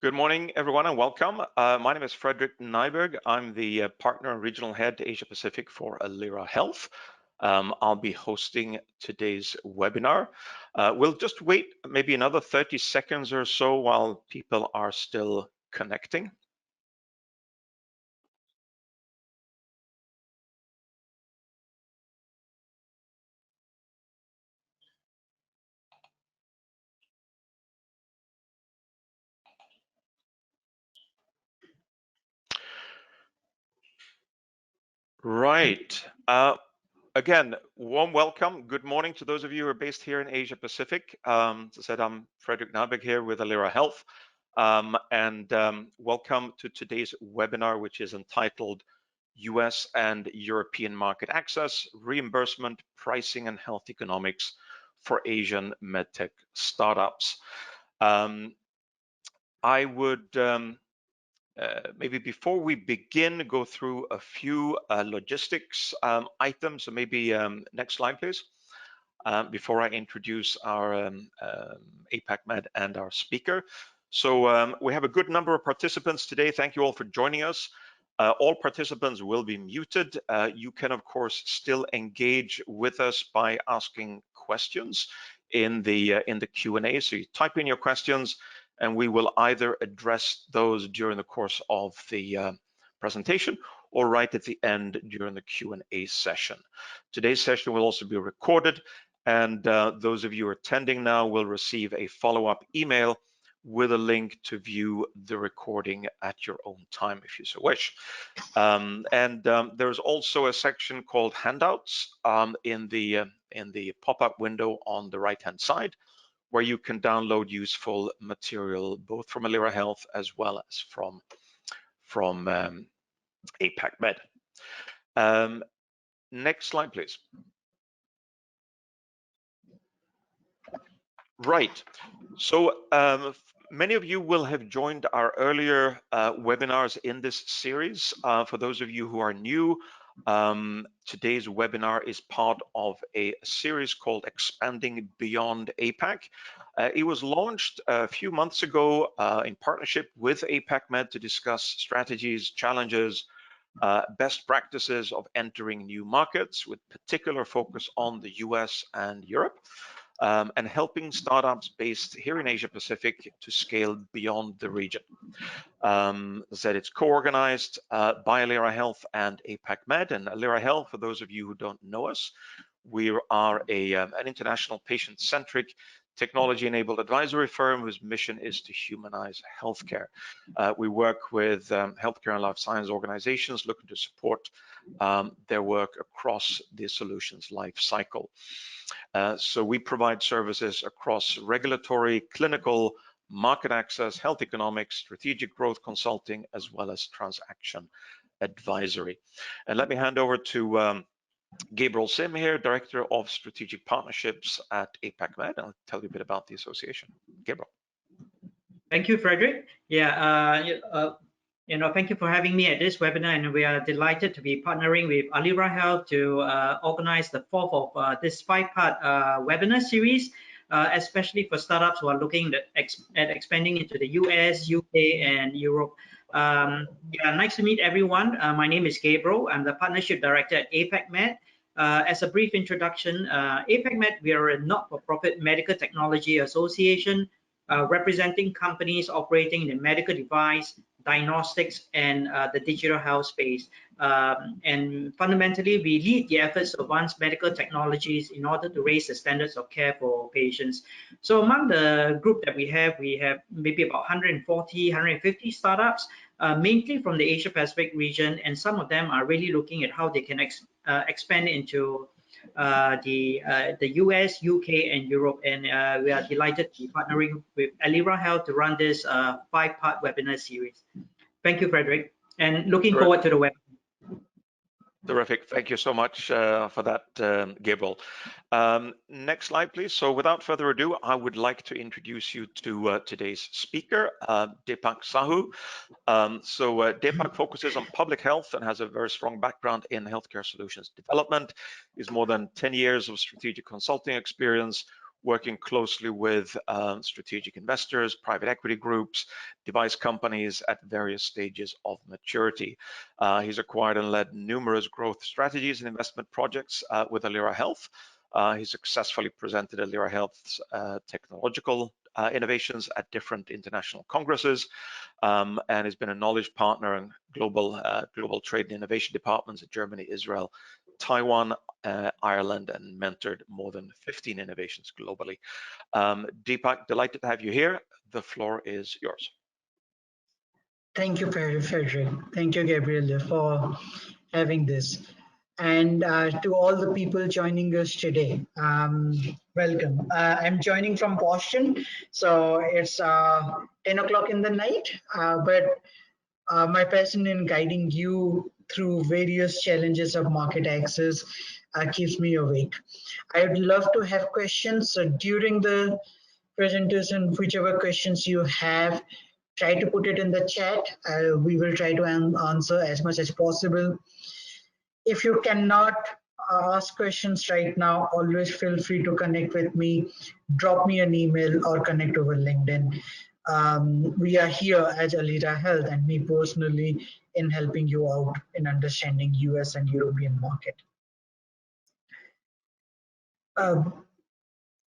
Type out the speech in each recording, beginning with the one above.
Good morning, everyone, and welcome. My name is Frederick Nyberg. I'm the partner and regional head Asia Pacific for Alira Health. I'll be hosting today's webinar. We'll just wait maybe another 30 seconds or so while people are still connecting. Right. Again, warm welcome. Good morning to those of you who are based here in Asia Pacific. As I said, I'm Frederick Nyberg here with Alira Health. Welcome to today's webinar, which is entitled US and European Market Access, Reimbursement, Pricing and Health Economics for Asian MedTech Startups. I would maybe before we begin, go through a few logistics items. So maybe next slide, please. Before I introduce our APACMed and our speaker. So we have a good number of participants today. Thank you all for joining us. All participants will be muted. You can, of course, still engage with us by asking questions in the Q&A. So you type in your questions, and we will either address those during the course of the presentation or right at the end during the Q&A session. Today's session will also be recorded, and those of you attending now will receive a follow-up email with a link to view the recording at your own time if you so wish. There's also a section called handouts in the pop-up window on the right-hand side, where you can download useful material both from Alira Health as well as from APACMed. Next slide, please. Right. So many of you will have joined our earlier webinars in this series. For those of you who are new, today's webinar is part of a series called Expanding Beyond APAC. It was launched a few months ago in partnership with APACMed to discuss strategies, challenges, best practices of entering new markets with particular focus on the US and Europe. And helping startups based here in Asia Pacific to scale beyond the region. As I said, it's co-organized by Alira Health and APACMed. And Alira Health, for those of you who don't know us, we are an international patient-centric technology-enabled advisory firm whose mission is to humanize healthcare. We work with healthcare and life science organizations looking to support their work across the solutions life cycle. So we provide services across regulatory, clinical, market access, health economics, strategic growth consulting, as well as transaction advisory. And let me hand over to Gabriel Sim here, Director of Strategic Partnerships at APACMed. I'll tell you a bit about the association. Gabriel. Thank you, Frederick. Thank you for having me at this webinar, and we are delighted to be partnering with Alira Health to organize the fourth of this five-part webinar series, especially for startups who are looking at expanding into the US, UK, and Europe. Nice to meet everyone. My name is Gabriel. I'm the Partnership Director at APACMed. As a brief introduction, APACMed, we are a not-for-profit medical technology association representing companies operating in the medical device, diagnostics, and the digital health space. And fundamentally, we lead the efforts to advance medical technologies in order to raise the standards of care for patients. So among the group that we have maybe about 140, 150 startups, mainly from the Asia Pacific region, and some of them are really looking at how they can expand into the US, UK, and Europe. And we are delighted to be partnering with Alira Health to run this five-part webinar series. Thank you, Frederick, and looking forward to the webinar. Terrific. Thank you so much for that, Gabriel. Next slide, please. So without further ado, I would like to introduce you to today's speaker, Deepak Sahu. Deepak focuses on public health and has a very strong background in healthcare solutions development. He's more than 10 years of strategic consulting experience working closely with strategic investors, private equity groups, device companies at various stages of maturity. He's acquired and led numerous growth strategies and investment projects with Alira Health. He successfully presented Alira Health's technological innovations at different international congresses, and has been a knowledge partner in global trade and innovation departments in Germany, Israel, Taiwan, Ireland, and mentored more than 15 innovations globally. Deepak, delighted to have you here. The floor is yours. Thank you, Frederick. Thank you, Gabriel, for having this. And to all the people joining us today, welcome. I'm joining from Boston, so it's 10 o'clock in the night, but my passion in guiding you through various challenges of market access keeps me awake. I would love to have questions during the presentation. Whichever questions you have, try to put it in the chat. We will try to answer as much as possible. If you cannot ask questions right now, always feel free to connect with me, drop me an email or connect over LinkedIn. We are here as Alira Health and me personally in helping you out in understanding US and European market.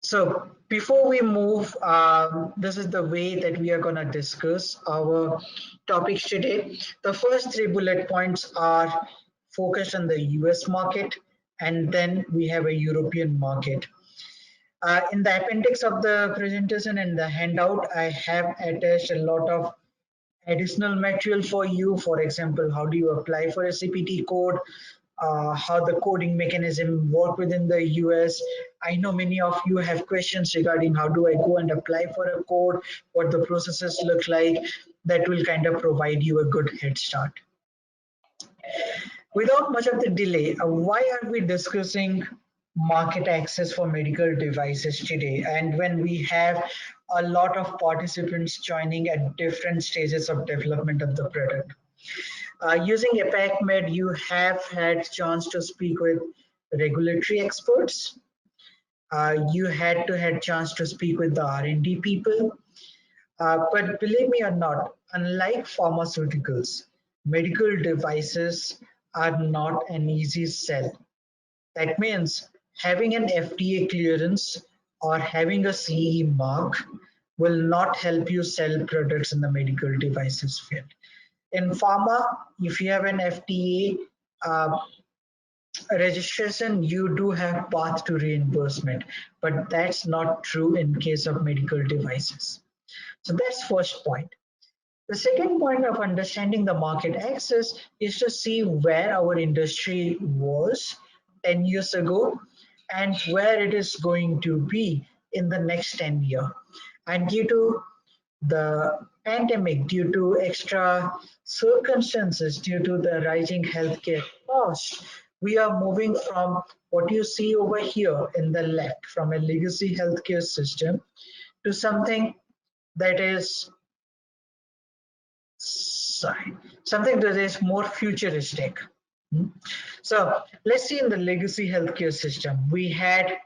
So before we move, this is the way that we are going to discuss our topics today. The first 3 bullet points are focused on the US market, and then we have a European market. In the appendix of the presentation and the handout, I have attached a lot of additional material for you. For example, how do you apply for a CPT code, how the coding mechanism work within the US. I know many of you have questions regarding how do I go and apply for a code, what the processes look like. That will kind of provide you a good head start. Without much of the delay, why are we discussing market access for medical devices today? And when we have a lot of participants joining at different stages of development of the product. Using APACMed, you have had chance to speak with regulatory experts. You had chance to speak with the R&D people. But believe me or not, unlike pharmaceuticals, medical devices are not an easy sell. That means having an FDA clearance or having a CE mark will not help you sell products in the medical devices field. In pharma, if you have an FDA registration, you do have path to reimbursement, but that's not true in case of medical devices. So that's first point. The second point of understanding the market access is to see where our industry was 10 years ago and where it is going to be in the next 10 years. And due to the pandemic, due to extra circumstances, due to the rising healthcare costs, we are moving from what you see over here in the left, from a legacy healthcare system to something that is more futuristic. So let's see, in the legacy healthcare system, we had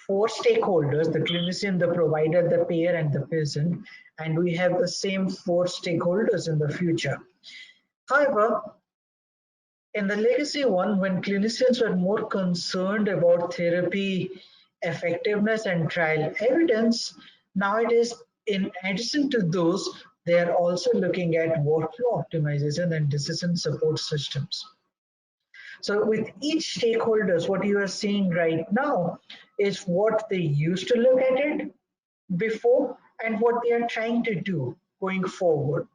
4 stakeholders: the clinician, the provider, the payer, and the patient, and we have the same 4 stakeholders in the future. However, in the legacy one, when clinicians were more concerned about therapy effectiveness and trial evidence, nowadays, in addition to those, they are also looking at workflow optimization and decision support systems. So with each stakeholders, what you are seeing right now is what they used to look at it before and what they are trying to do going forward.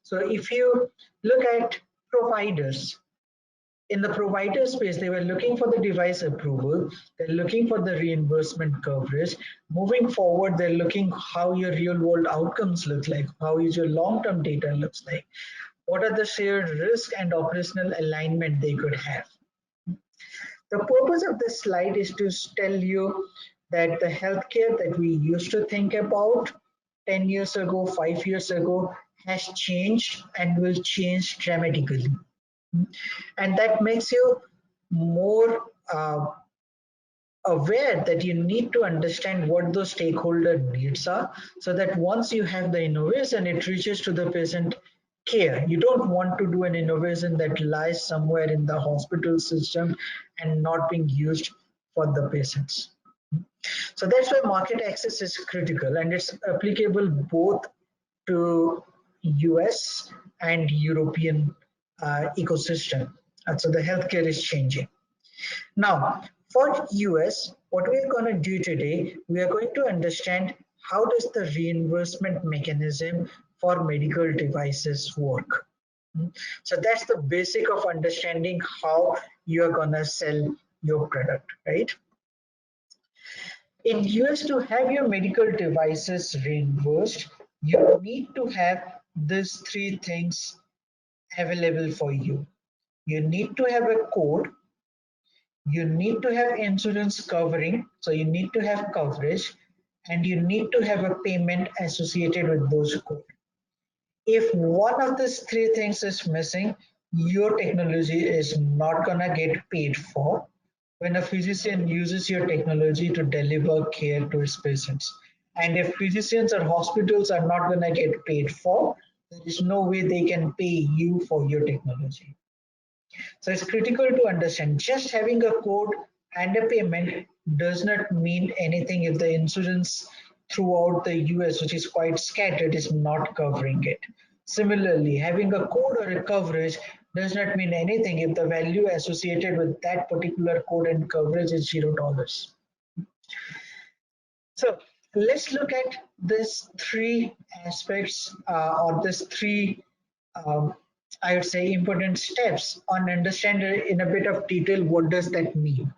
So if you look at providers, in the provider space, they were looking for the device approval, they're looking for the reimbursement coverage. Moving forward, they're looking how your real world outcomes look like, how is your long-term data looks like, what are the shared risk and operational alignment they could have. The purpose of this slide is to tell you that the healthcare that we used to think about 10 years ago, 5 years ago, has changed and will change dramatically. And that makes you more aware that you need to understand what those stakeholder needs are, so that once you have the innovation, it reaches to the patient care. You don't want to do an innovation that lies somewhere in the hospital system and not being used for the patients. So that's why market access is critical, and it's applicable both to US and European ecosystem. And so the healthcare is changing. Now, for US, what we're going to do today, we are going to understand how does the reimbursement mechanism for medical devices work. So that's the basic of understanding how you're going to sell your product, right? In US, to have your medical devices reimbursed, you need to have these three things available for you. You need to have a code, you need to have insurance covering, so you need to have coverage, and you need to have a payment associated with those codes. If one of these three things is missing, your technology is not gonna get paid for when a physician uses your technology to deliver care to his patients. And if physicians or hospitals are not gonna get paid for, there is no way they can pay you for your technology. So it's critical to understand just having a code and a payment does not mean anything if the insurance throughout the US, which is quite scattered, is not covering it. Similarly, having a code or a coverage does not mean anything if the value associated with that particular code and coverage is $0. So let's look at these three aspects or these three I would say important steps on understand in a bit of detail what does that mean.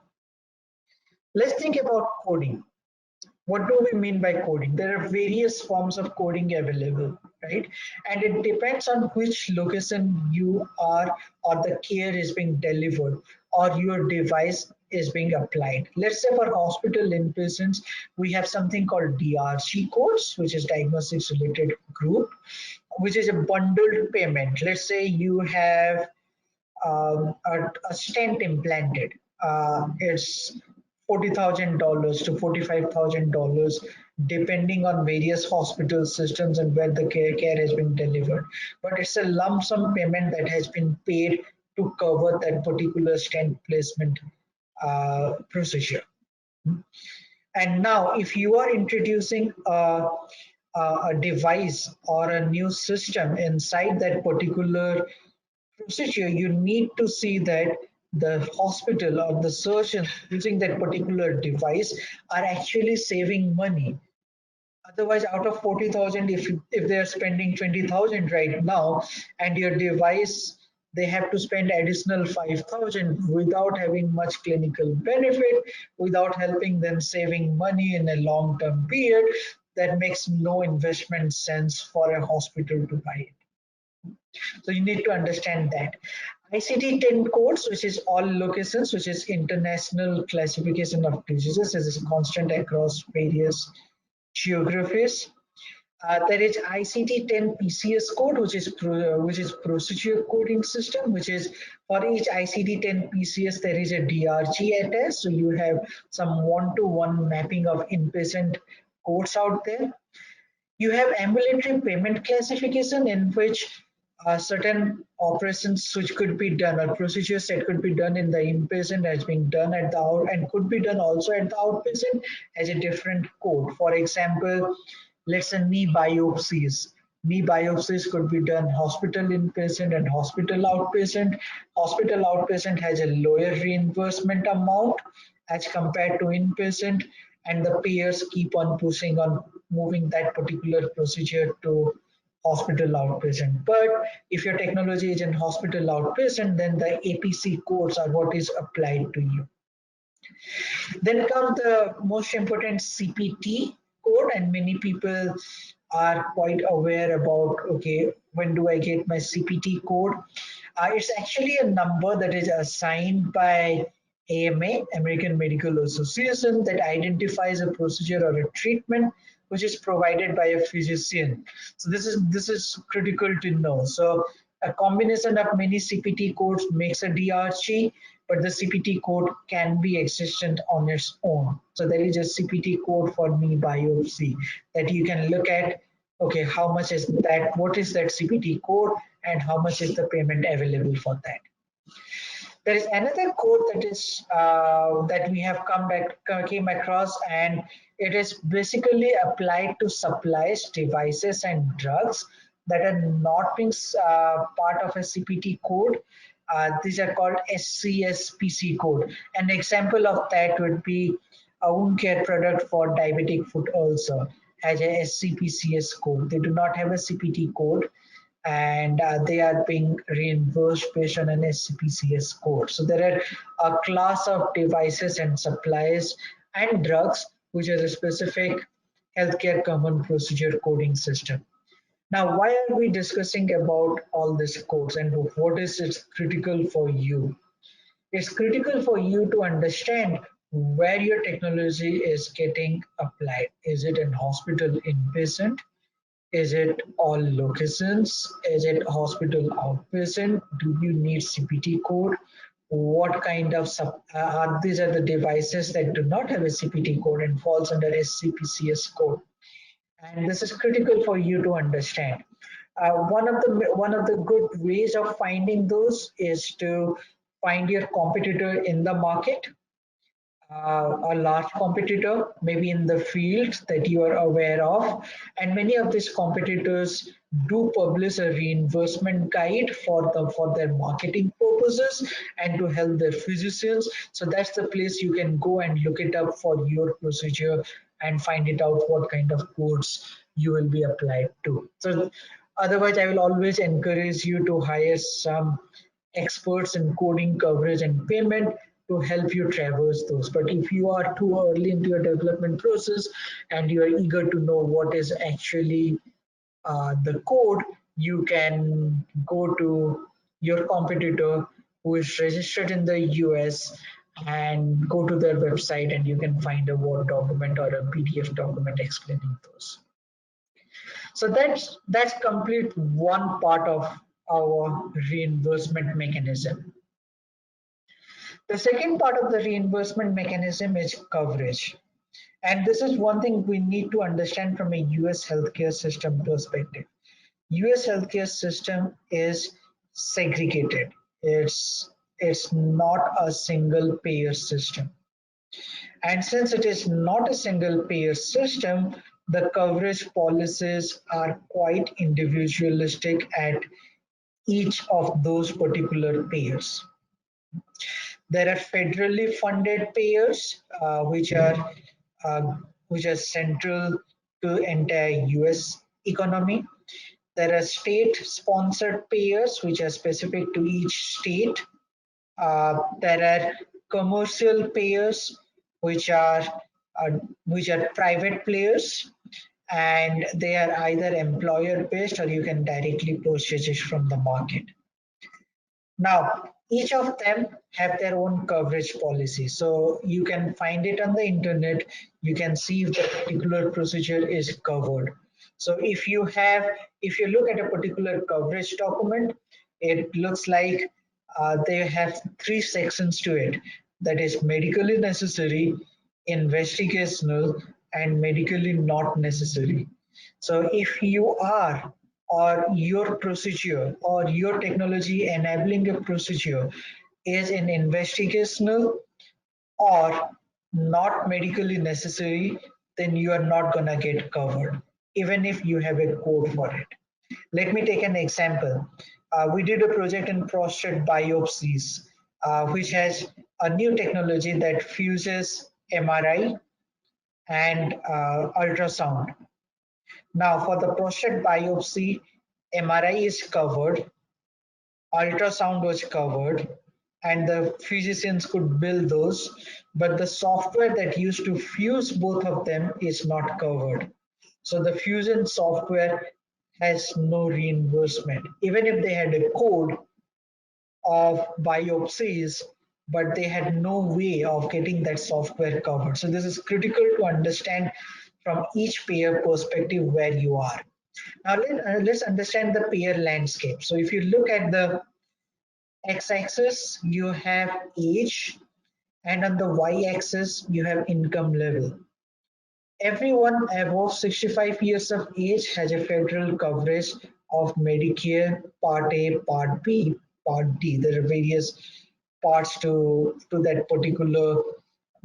Let's think about coding. What do we mean by coding? There are various forms of coding available, right? And it depends on which location you are or the care is being delivered or your device is being applied. Let's say for hospital inpatients, we have something called DRG codes, which is diagnostics related group, which is a bundled payment. Let's say you have a stent implanted. It's $40,000 to $45,000, depending on various hospital systems and where the care has been delivered. But it's a lump sum payment that has been paid to cover that particular stent placement procedure. And now, if you are introducing a device or a new system inside that particular procedure, you need to see that the hospital or the surgeon using that particular device are actually saving money. Otherwise, out of 40,000, if they are spending 20,000 right now, and your device they have to spend additional 5,000 without having much clinical benefit, without helping them saving money in a long-term period, that makes no investment sense for a hospital to buy it. So you need to understand that. ICD-10 codes, which is all locations, which is International Classification of Diseases, is constant across various geographies. There is ICD-10 PCS code, which is procedure coding system, which is for each ICD-10 PCS there is a DRG attached, so you have some one-to-one mapping of inpatient codes out there. You have ambulatory payment classification, in which certain operations which could be done or procedures that could be done in the inpatient has been done at the out and could be done also at the outpatient as a different code. For example, let's say knee biopsies. Knee biopsies could be done hospital inpatient and hospital outpatient. Hospital outpatient has a lower reimbursement amount as compared to inpatient, and the payers keep on pushing on moving that particular procedure to hospital outpatient. But if your technology is in hospital outpatient, then the APC codes are what is applied to you. Then comes the most important CPT code, and many people are quite aware about, okay, when do I get my CPT code? It's actually a number that is assigned by AMA, American Medical Association, that identifies a procedure or a treatment which is provided by a physician. So this is critical to know. So a combination of many CPT codes makes a DRG, but the CPT code can be existent on its own. So there is a CPT code for knee biopsy that you can look at. Okay, how much is that? What is that CPT code, and how much is the payment available for that? There is another code that is that we have came across, and it is basically applied to supplies, devices, and drugs that are not being part of a CPT code. These are called SCSPC code. An example of that would be a wound care product for diabetic foot ulcer has a SCPCS code. They do not have a CPT code, and they are being reimbursed based on an SCPCS code. So there are a class of devices and supplies and drugs which are a specific healthcare common procedure coding system. Now, why are we discussing about all these codes, and what is it critical for you? It's critical for you to understand where your technology is getting applied. Is it in hospital inpatient? Is it all locations? Is it hospital outpatient? Do you need CPT code? What kind of these are the devices that do not have a CPT code and falls under SCPCS code? And this is critical for you to understand. One of the good ways of finding those is to find your competitor in the market, a large competitor, maybe in the field that you are aware of. And many of these competitors do publish a reimbursement guide for their marketing purposes and to help their physicians. So that's the place you can go and look it up for your procedure and find it out what kind of codes you will be applied to. So otherwise, I will always encourage you to hire some experts in coding, coverage, and payment to help you traverse those. But if you are too early into your development process and you are eager to know what is actually the code, you can go to your competitor who is registered in the US and go to their website, and you can find a Word document or a PDF document explaining those. So that's complete one part of our reimbursement mechanism. The second part of the reimbursement mechanism is coverage. And this is one thing we need to understand from a US healthcare system perspective. US healthcare system is segregated. It's not a single payer system. And since it is not a single payer system, the coverage policies are quite individualistic at each of those particular payers. There are federally funded payers, which are central to entire US economy. There are state-sponsored payers, which are specific to each state. There are commercial payers, which are private players, and they are either employer-based or you can directly purchase it from the market. Now, each of them have their own coverage policy. So you can find it on the internet. You can see if the particular procedure is covered. So if you look at a particular coverage document, it looks like they have 3 sections to it. That is medically necessary, investigational, and medically not necessary. So if you are or your procedure or your technology enabling a procedure is an investigational or not medically necessary, then you are not going to get covered, even if you have a code for it. Let me take an example. We did a project in prostate biopsies, which has a new technology that fuses MRI and ultrasound. Now, for the prostate biopsy, MRI is covered, ultrasound was covered, and the physicians could bill those, but the software that used to fuse both of them is not covered. So the fusion software has no reimbursement, even if they had a code of biopsies, but they had no way of getting that software covered. So this is critical to understand from each payer perspective where you are. Now let's understand the payer landscape. So if you look at the X-axis, you have age, and on the Y-axis, you have income level. Everyone above 65 years of age has a federal coverage of Medicare Part A, Part B, Part D. There are various parts to that particular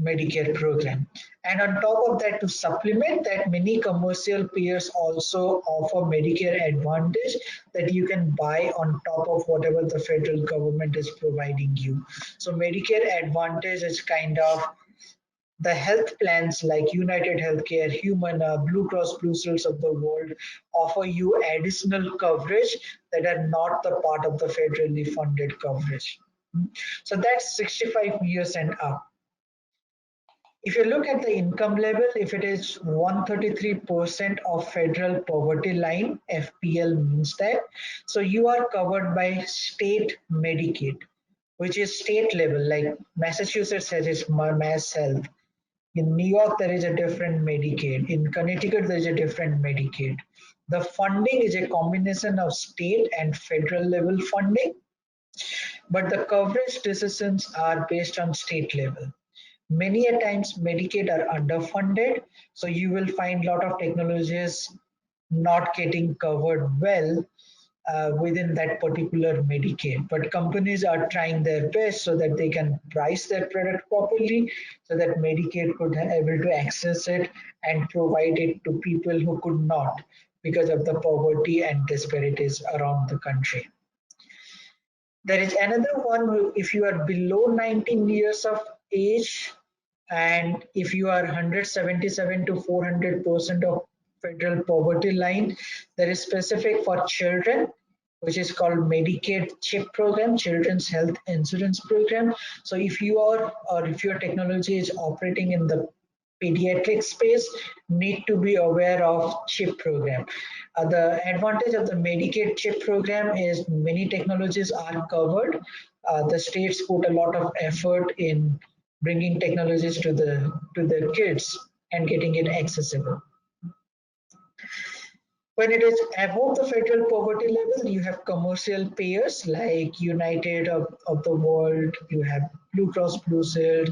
Medicare program. And on top of that, to supplement that, many commercial payers also offer Medicare Advantage that you can buy on top of whatever the federal government is providing you. So Medicare Advantage is kind of the health plans like United Healthcare, Humana, Blue Cross Blue Shields of the world offer you additional coverage that are not the part of the federally funded coverage. So that's 65 years and up. If you look at the income level, if it is 133% of federal poverty line, FPL means that, so you are covered by state Medicaid, which is state level, like Massachusetts has its Mass Health. In New York, there is a different Medicaid. In Connecticut, there is a different Medicaid. The funding is a combination of state and federal level funding, but the coverage decisions are based on state level. Many a times Medicaid are underfunded, so you will find a lot of technologies not getting covered well within that particular Medicaid. But companies are trying their best so that they can price their product properly, so that Medicaid could be able to access it and provide it to people who could not because of the poverty and disparities around the country. There is another one, if you are below 19 years of age, and if you are 177 to 400% of federal poverty line, there is specific for children, which is called Medicaid CHIP program, Children's Health Insurance Program. So if you are, or if your technology is operating in the pediatric space, need to be aware of CHIP program. The advantage of the Medicaid CHIP program is many technologies are covered. The states put a lot of effort in bringing technologies to the kids and getting it accessible. When it is above the federal poverty level, you have commercial payers like United of the world, you have Blue Cross Blue Shield,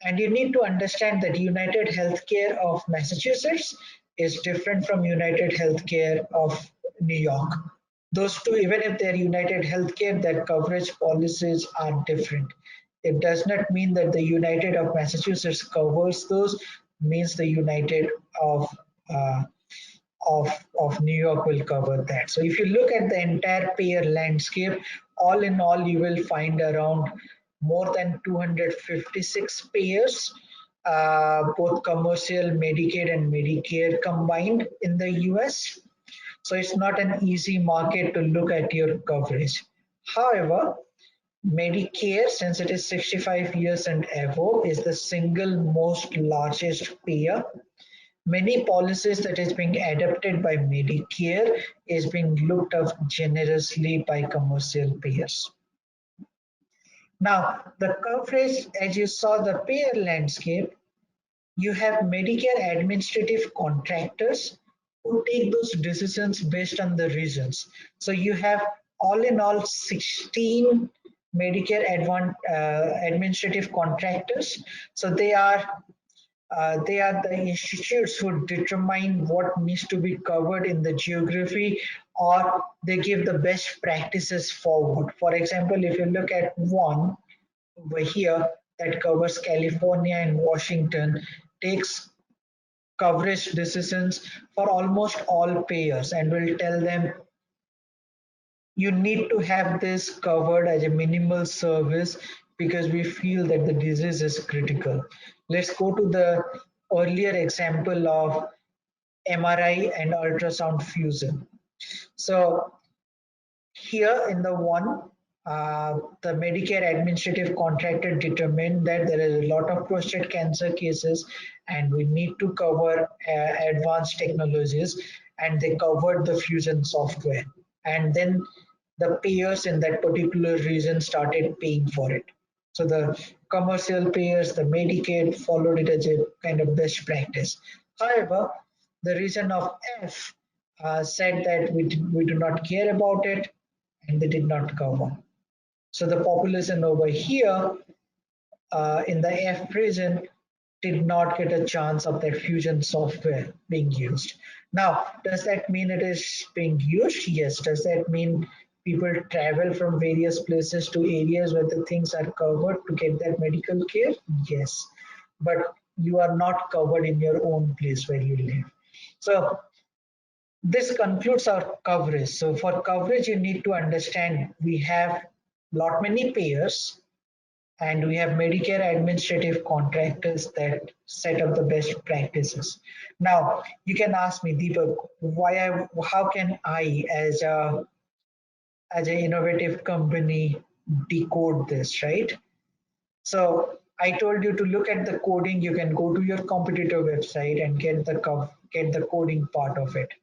and you need to understand that United Healthcare of Massachusetts is different from United Healthcare of New York. Those two, even if they're United Healthcare, their coverage policies are different. It does not mean that the United of Massachusetts covers those, means the United uh, of New York will cover that. So if you look at the entire payer landscape, all in all, you will find around more than 256 payers, both commercial, Medicaid and Medicare combined in the US. So it's not an easy market to look at your coverage. However, Medicare, since it is 65 years and above, is the single most largest payer. Many policies that is being adopted by Medicare is being looked up generously by commercial payers. Now, the coverage, as you saw the payer landscape, you have Medicare administrative contractors who take those decisions based on the regions. So you have all in all 16 Medicare administrative contractors. So they are the institutes who determine what needs to be covered in the geography, or they give the best practices forward. For example, if you look at one over here that covers California and Washington, takes coverage decisions for almost all payers and will tell them you need to have this covered as a minimal service because we feel that the disease is critical. Let's go to the earlier example of MRI and ultrasound fusion. So here in the one, the Medicare administrative contractor determined that there is a lot of prostate cancer cases and we need to cover advanced technologies, and they covered the fusion software. And then the payers in that particular region started paying for it. So the commercial payers, the Medicaid followed it as a kind of best practice. However, the region of F said that we do not care about it and they did not cover. So the population over here in the F region did not get a chance of that fusion software being used. Now, does that mean it is being used? Yes. Does that mean people travel from various places to areas where the things are covered to get that medical care? Yes. But you are not covered in your own place where you live. So this concludes our coverage. So for coverage, you need to understand we have lot many payers, and we have Medicare administrative contractors that set up the best practices. Now, you can ask me, Deepak, how can I, as an innovative company, decode this, right? So I told you to look at the coding. You can go to your competitor website and get the coding part of it.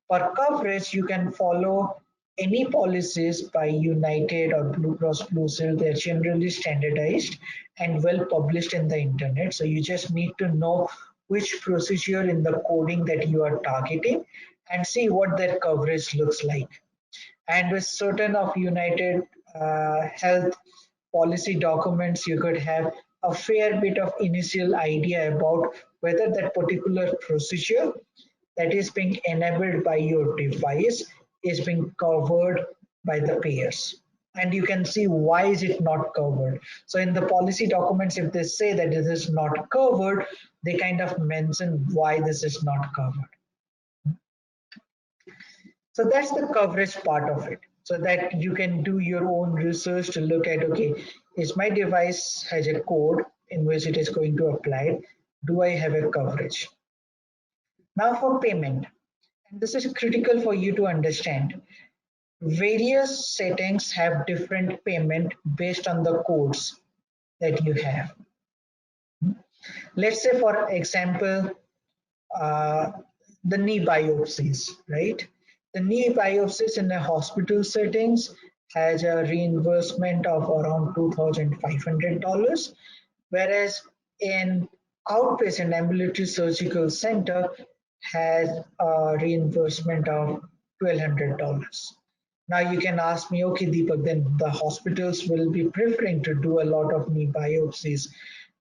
For coverage, you can follow any policies by United or Blue Cross Blue Shield. They're generally standardized and well published in the internet. So you just need to know which procedure in the coding that you are targeting and see what their coverage looks like. And with certain of United Health policy documents, you could have a fair bit of initial idea about whether that particular procedure that is being enabled by your device is being covered by the payers. And you can see why is it not covered. So in the policy documents, if they say that this is not covered, they kind of mention why this is not covered. So that's the coverage part of it, so that you can do your own research to look at, okay, is my device has a code in which it is going to apply? Do I have a coverage? Now for payment, and this is critical for you to understand. Various settings have different payment based on the codes that you have. Let's say, for example, uh, the knee biopsies, right? The knee biopsies in the hospital settings has a reimbursement of around $2,500, whereas in outpatient ambulatory surgical center has a reimbursement of $1,200. Now you can ask me, okay, Deepak, then the hospitals will be preferring to do a lot of knee biopsies.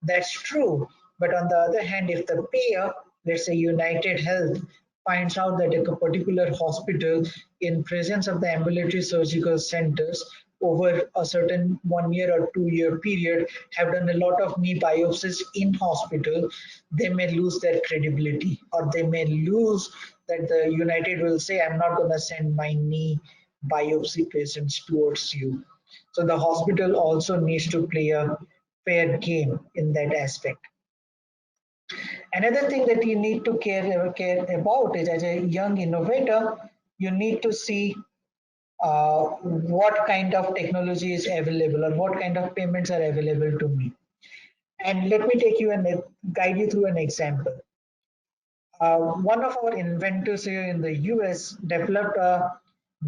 That's true. But on the other hand, if the payer, let's say United Health, finds out that a particular hospital, in presence of the ambulatory surgical centers, over a certain 1 year or 2 year period, have done a lot of knee biopsies in hospital, they may lose their credibility, or they may lose that the United will say, I'm not going to send my knee biopsy patients towards you. So the hospital also needs to play a fair game in that aspect. Another thing that you need to care about is, as a young innovator, you need to see what kind of technology is available or what kind of payments are available to me. And let me take you and guide you through an example. One of our inventors here in the US developed a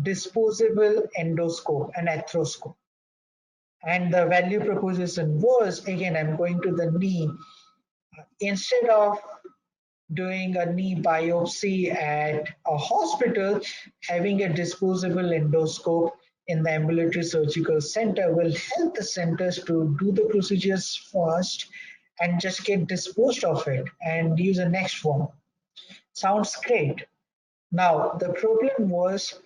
disposable endoscope, an arthroscope. And the value proposition was, again, I'm going to the knee. Instead of doing a knee biopsy at a hospital, having a disposable endoscope in the ambulatory surgical center will help the centers to do the procedures fast and just get disposed of it and use the next one. Sounds great. Now, the problem was,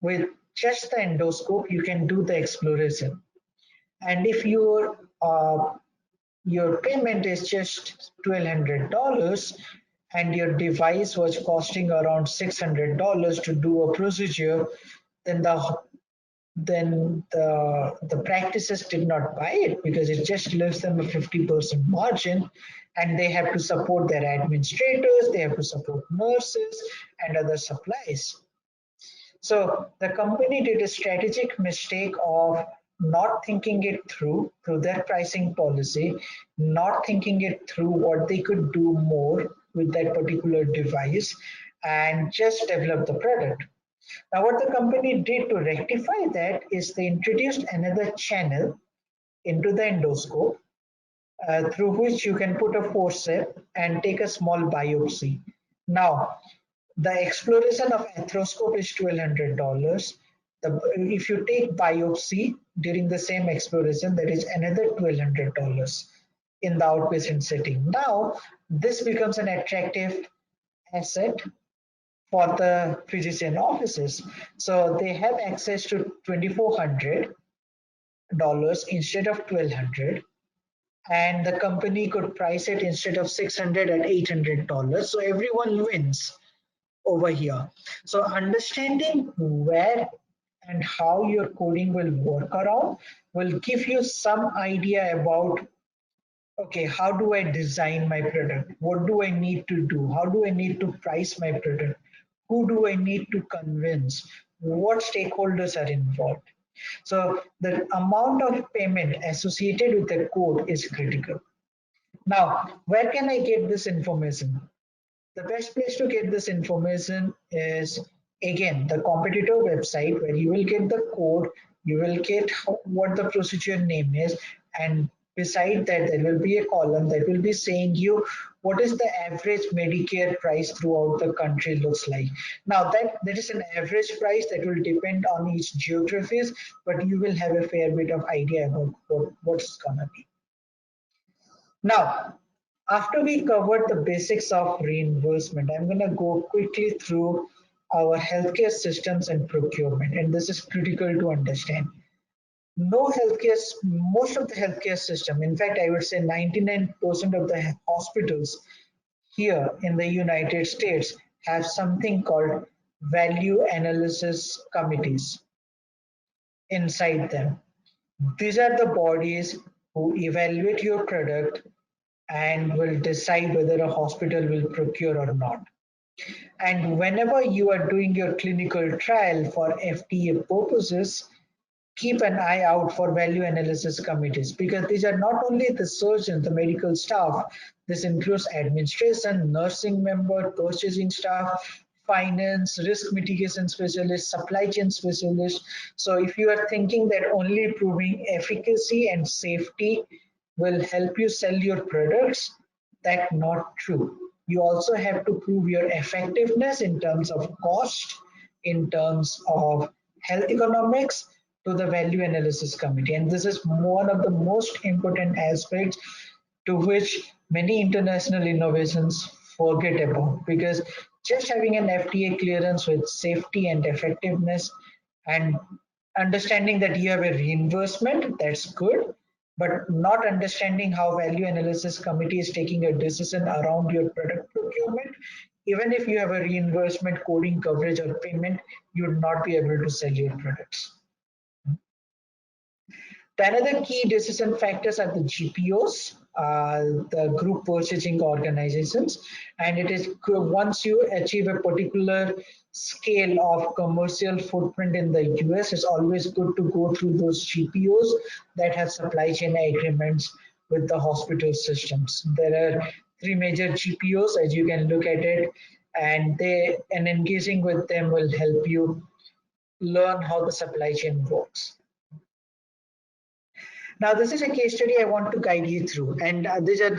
with just the endoscope, you can do the exploration. And if your payment is just $1,200 and your device was costing around $600 to do a procedure, then the practices did not buy it, because it just leaves them a 50% margin, and they have to support their administrators, they have to support nurses and other supplies. So the company did a strategic mistake of not thinking it through their pricing policy, not thinking it through what they could do more with that particular device, and just develop the product. Now, what the company did to rectify that is they introduced another channel into the endoscope, through which you can put a forceps and take a small biopsy. Now, the exploration of arthroscope is $1,200. If you take biopsy during the same exploration, that is another $1,200 in the outpatient setting. Now, this becomes an attractive asset for the physician offices. So they have access to $2,400 instead of 1,200, and the company could price it instead of 600 at $800. So everyone wins over here. So understanding where and how your coding will work around will give you some idea about, okay, how do I design my product? What do I need to do? How do I need to price my product? Who do I need to convince? What stakeholders are involved? So the amount of payment associated with the code is critical. Now, where can I get this information? The best place to get this information is, again, the competitor website, where you will get the code, you will get what the procedure name is, and beside that there will be a column that will be saying you what is the average Medicare price throughout the country looks like. Now that is an average price that will depend on each geographies, but you will have a fair bit of idea about what's gonna be. Now, after we covered the basics of reimbursement, I'm going to go quickly through our healthcare systems and procurement, and this is critical to understand. Most of the healthcare system, in fact, I would say 99% of the hospitals here in the United States have something called value analysis committees inside them. These are the bodies who evaluate your product and will decide whether a hospital will procure or not. And whenever you are doing your clinical trial for FDA purposes, keep an eye out for value analysis committees, because these are not only the surgeon, the medical staff, this includes administration, nursing member, purchasing staff, finance, risk mitigation specialist, supply chain specialist. So if you are thinking that only proving efficacy and safety will help you sell your products, that's not true. You also have to prove your effectiveness in terms of cost, in terms of health economics, to the value analysis committee. And this is one of the most important aspects to which many international innovations forget about, because just having an FDA clearance with safety and effectiveness and understanding that you have a reimbursement, that's good, but not understanding how value analysis committee is taking a decision around your product procurement, even if you have a reimbursement, coding, coverage, or payment, you would not be able to sell your products. The another key decision factors are the GPOs, the group purchasing organizations, and it is once you achieve a particular scale of commercial footprint in the US, it's always good to go through those GPOs that have supply chain agreements with the hospital systems. There are three major GPOs, as you can look at it, and engaging with them will help you learn how the supply chain works. Now, this is a case study I want to guide you through, and these are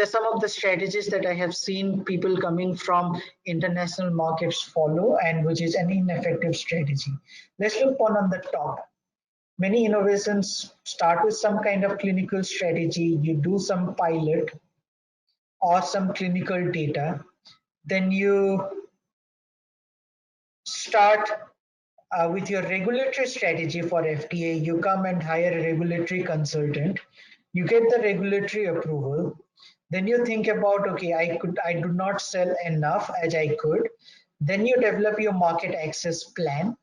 some of the strategies that I have seen people coming from international markets follow, and which is an ineffective strategy. Let's look one on the top. Many innovations start with some kind of clinical strategy. You do some pilot or some clinical data, then you start with your regulatory strategy for FDA. You come and hire a regulatory consultant. You get the regulatory approval. Then you think about, okay, I do not sell enough as I could. Then you develop your market access plan.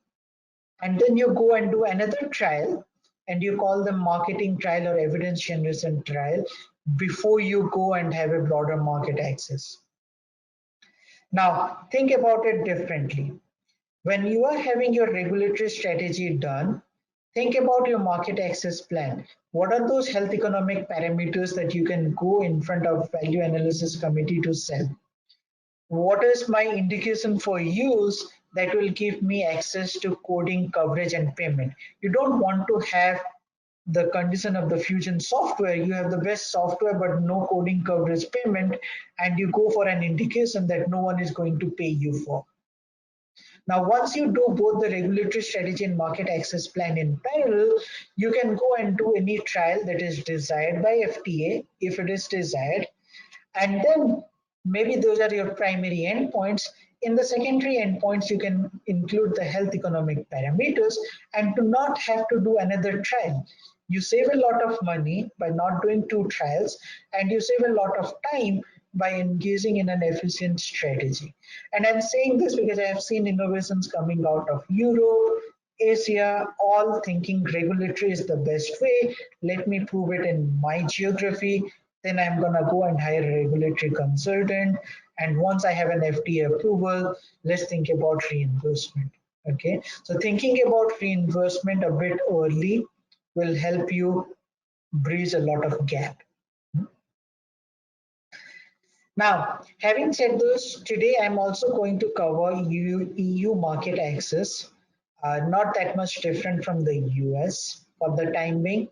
And then you go and do another trial, and you call them marketing trial or evidence generation trial before you go and have a broader market access. Now, think about it differently. When you are having your regulatory strategy done, think about your market access plan. What are those health economic parameters that you can go in front of value analysis committee to sell? What is my indication for use that will give me access to coding, coverage, and payment? You don't want to have the condition of the fusion software. You have the best software but no coding, coverage, payment, and you go for an indication that no one is going to pay you for. Now, once you do both the regulatory strategy and market access plan in parallel, you can go and do any trial that is desired by FDA if it is desired. And then maybe those are your primary endpoints. In the secondary endpoints, you can include the health economic parameters and to not have to do another trial. You save a lot of money by not doing two trials, and you save a lot of time by engaging in an efficient strategy. And I'm saying this because I have seen innovations coming out of Europe, Asia, all thinking regulatory is the best way. Let me prove it in my geography. Then I'm going to go and hire a regulatory consultant. And once I have an FDA approval, let's think about reimbursement. Okay, so thinking about reimbursement a bit early will help you bridge a lot of gap. Now, having said this, today I'm also going to cover EU market access, not that much different from the US for the time being.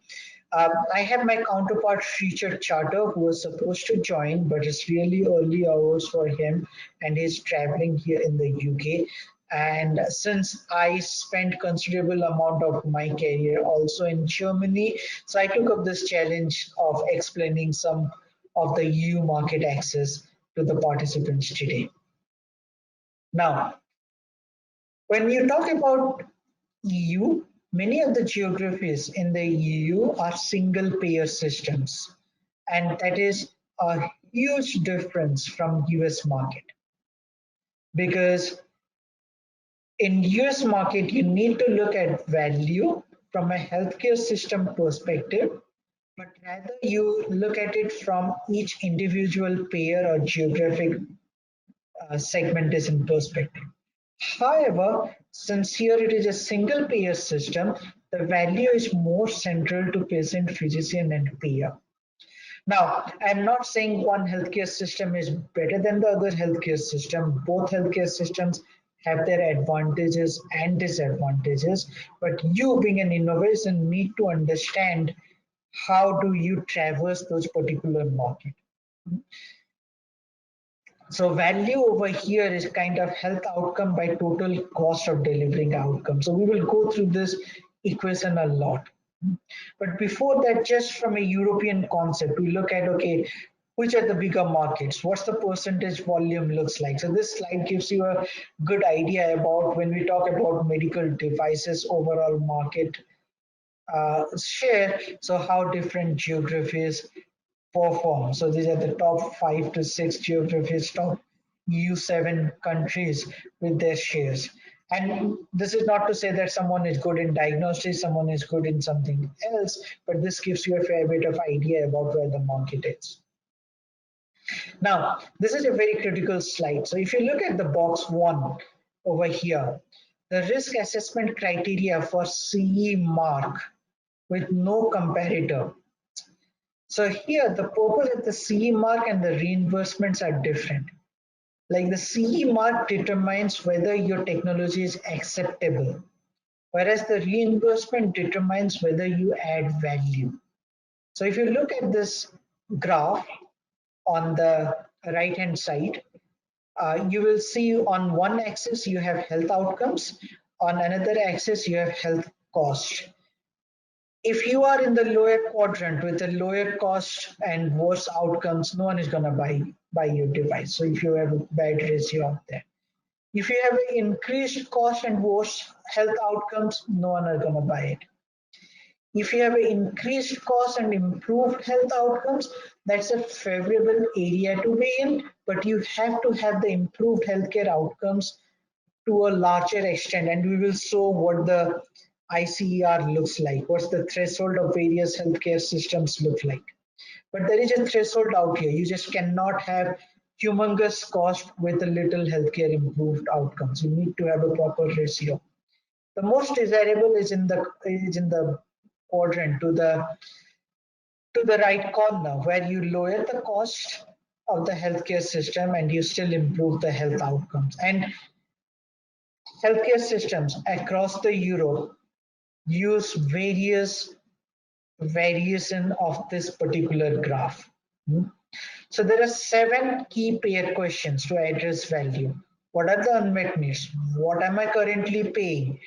I have my counterpart Richard Charter, who was supposed to join, but it's really early hours for him, and he's traveling here in the UK. And since I spent considerable amount of my career also in Germany, so I took up this challenge of explaining some of the EU market access to the participants today. Now, when you talk about EU, many of the geographies in the EU are single payer systems, and that is a huge difference from US market, because in US market you need to look at value from a healthcare system perspective, but rather you look at it from each individual payer or geographic segmentation perspective. However, since here it is a single payer system, the value is more central to patient, physician, and payer. Now, I'm not saying one healthcare system is better than the other healthcare system. Both healthcare systems have their advantages and disadvantages, but you being an innovation need to understand how do you traverse those particular market. So value over here is kind of health outcome by total cost of delivering outcome. So we will go through this equation a lot. But before that, just from a European concept, we look at, okay, which are the bigger markets? What's the percentage volume looks like? So this slide gives you a good idea about when we talk about medical devices overall market share, so how different geographies perform. So these are the top 5 to 6 geographies, top EU7 countries with their shares. And this is not to say that someone is good in diagnostics, someone is good in something else, but this gives you a fair bit of idea about where the market is. Now, this is a very critical slide. So if you look at the box 1 over here, the risk assessment criteria for CE mark with no comparator. So here the purpose of the CE mark and the reimbursements are different. Like the CE mark determines whether your technology is acceptable, whereas the reimbursement determines whether you add value. So if you look at this graph on the right hand side, you will see on one axis you have health outcomes, on another axis you have health cost. If you are in the lower quadrant with the lower cost and worse outcomes, no one is going to buy your device. So if you have a bad ratio out there, if you have increased cost and worse health outcomes, no one is going to buy it. If you have an increased cost and improved health outcomes, that's a favorable area to be in, but you have to have the improved healthcare outcomes to a larger extent, and we will show what the ICER looks like, what's the threshold of various healthcare systems look like. But there is a threshold out here. You just cannot have humongous cost with a little healthcare improved outcomes. You need to have a proper ratio. The most desirable is in the quadrant to the right corner, where you lower the cost of the healthcare system and you still improve the health outcomes. And healthcare systems across the Europe use various variation of this particular graph. So there are 7 key payer questions to address value. What are the unmet needs? What am I currently paying?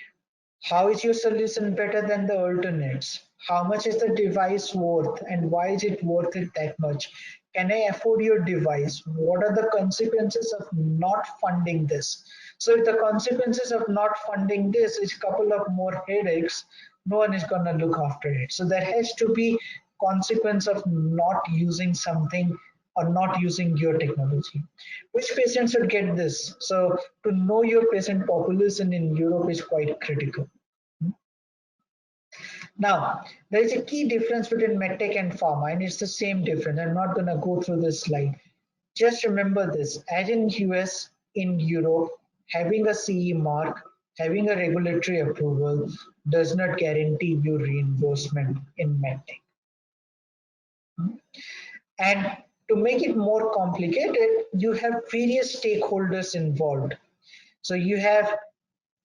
How is your solution better than the alternates? How much is the device worth and why is it worth it that much? Can I afford your device? What are the consequences of not funding this? So if the consequences of not funding this is a couple of more headaches, no one is going to look after it. So there has to be consequence of not using something or not using your technology. Which patient should get this? So to know your patient population in Europe is quite critical. Now, there is a key difference between medtech and pharma, and it's the same difference. I'm not going to go through this slide. Just remember this, as in US, in Europe, having a CE mark, having a regulatory approval does not guarantee you reimbursement in medtech. And to make it more complicated, you have various stakeholders involved. So you have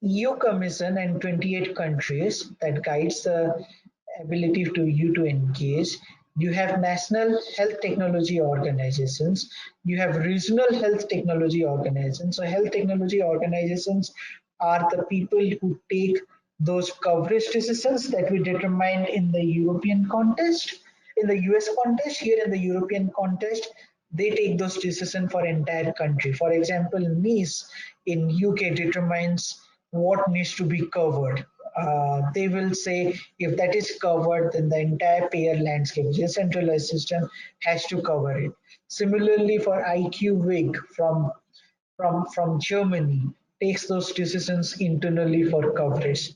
EU Commission and 28 countries that guides the ability to you to engage. You have national health technology organizations. You have regional health technology organizations. So health technology organizations are the people who take those coverage decisions that we determined in the European context, in the US context, here in the European context, they take those decisions for entire country. For example, NICE in UK determines what needs to be covered. They will say if that is covered, then the entire payer landscape, decentralized system, has to cover it. Similarly, for IQWIG from Germany, takes those decisions internally for coverage.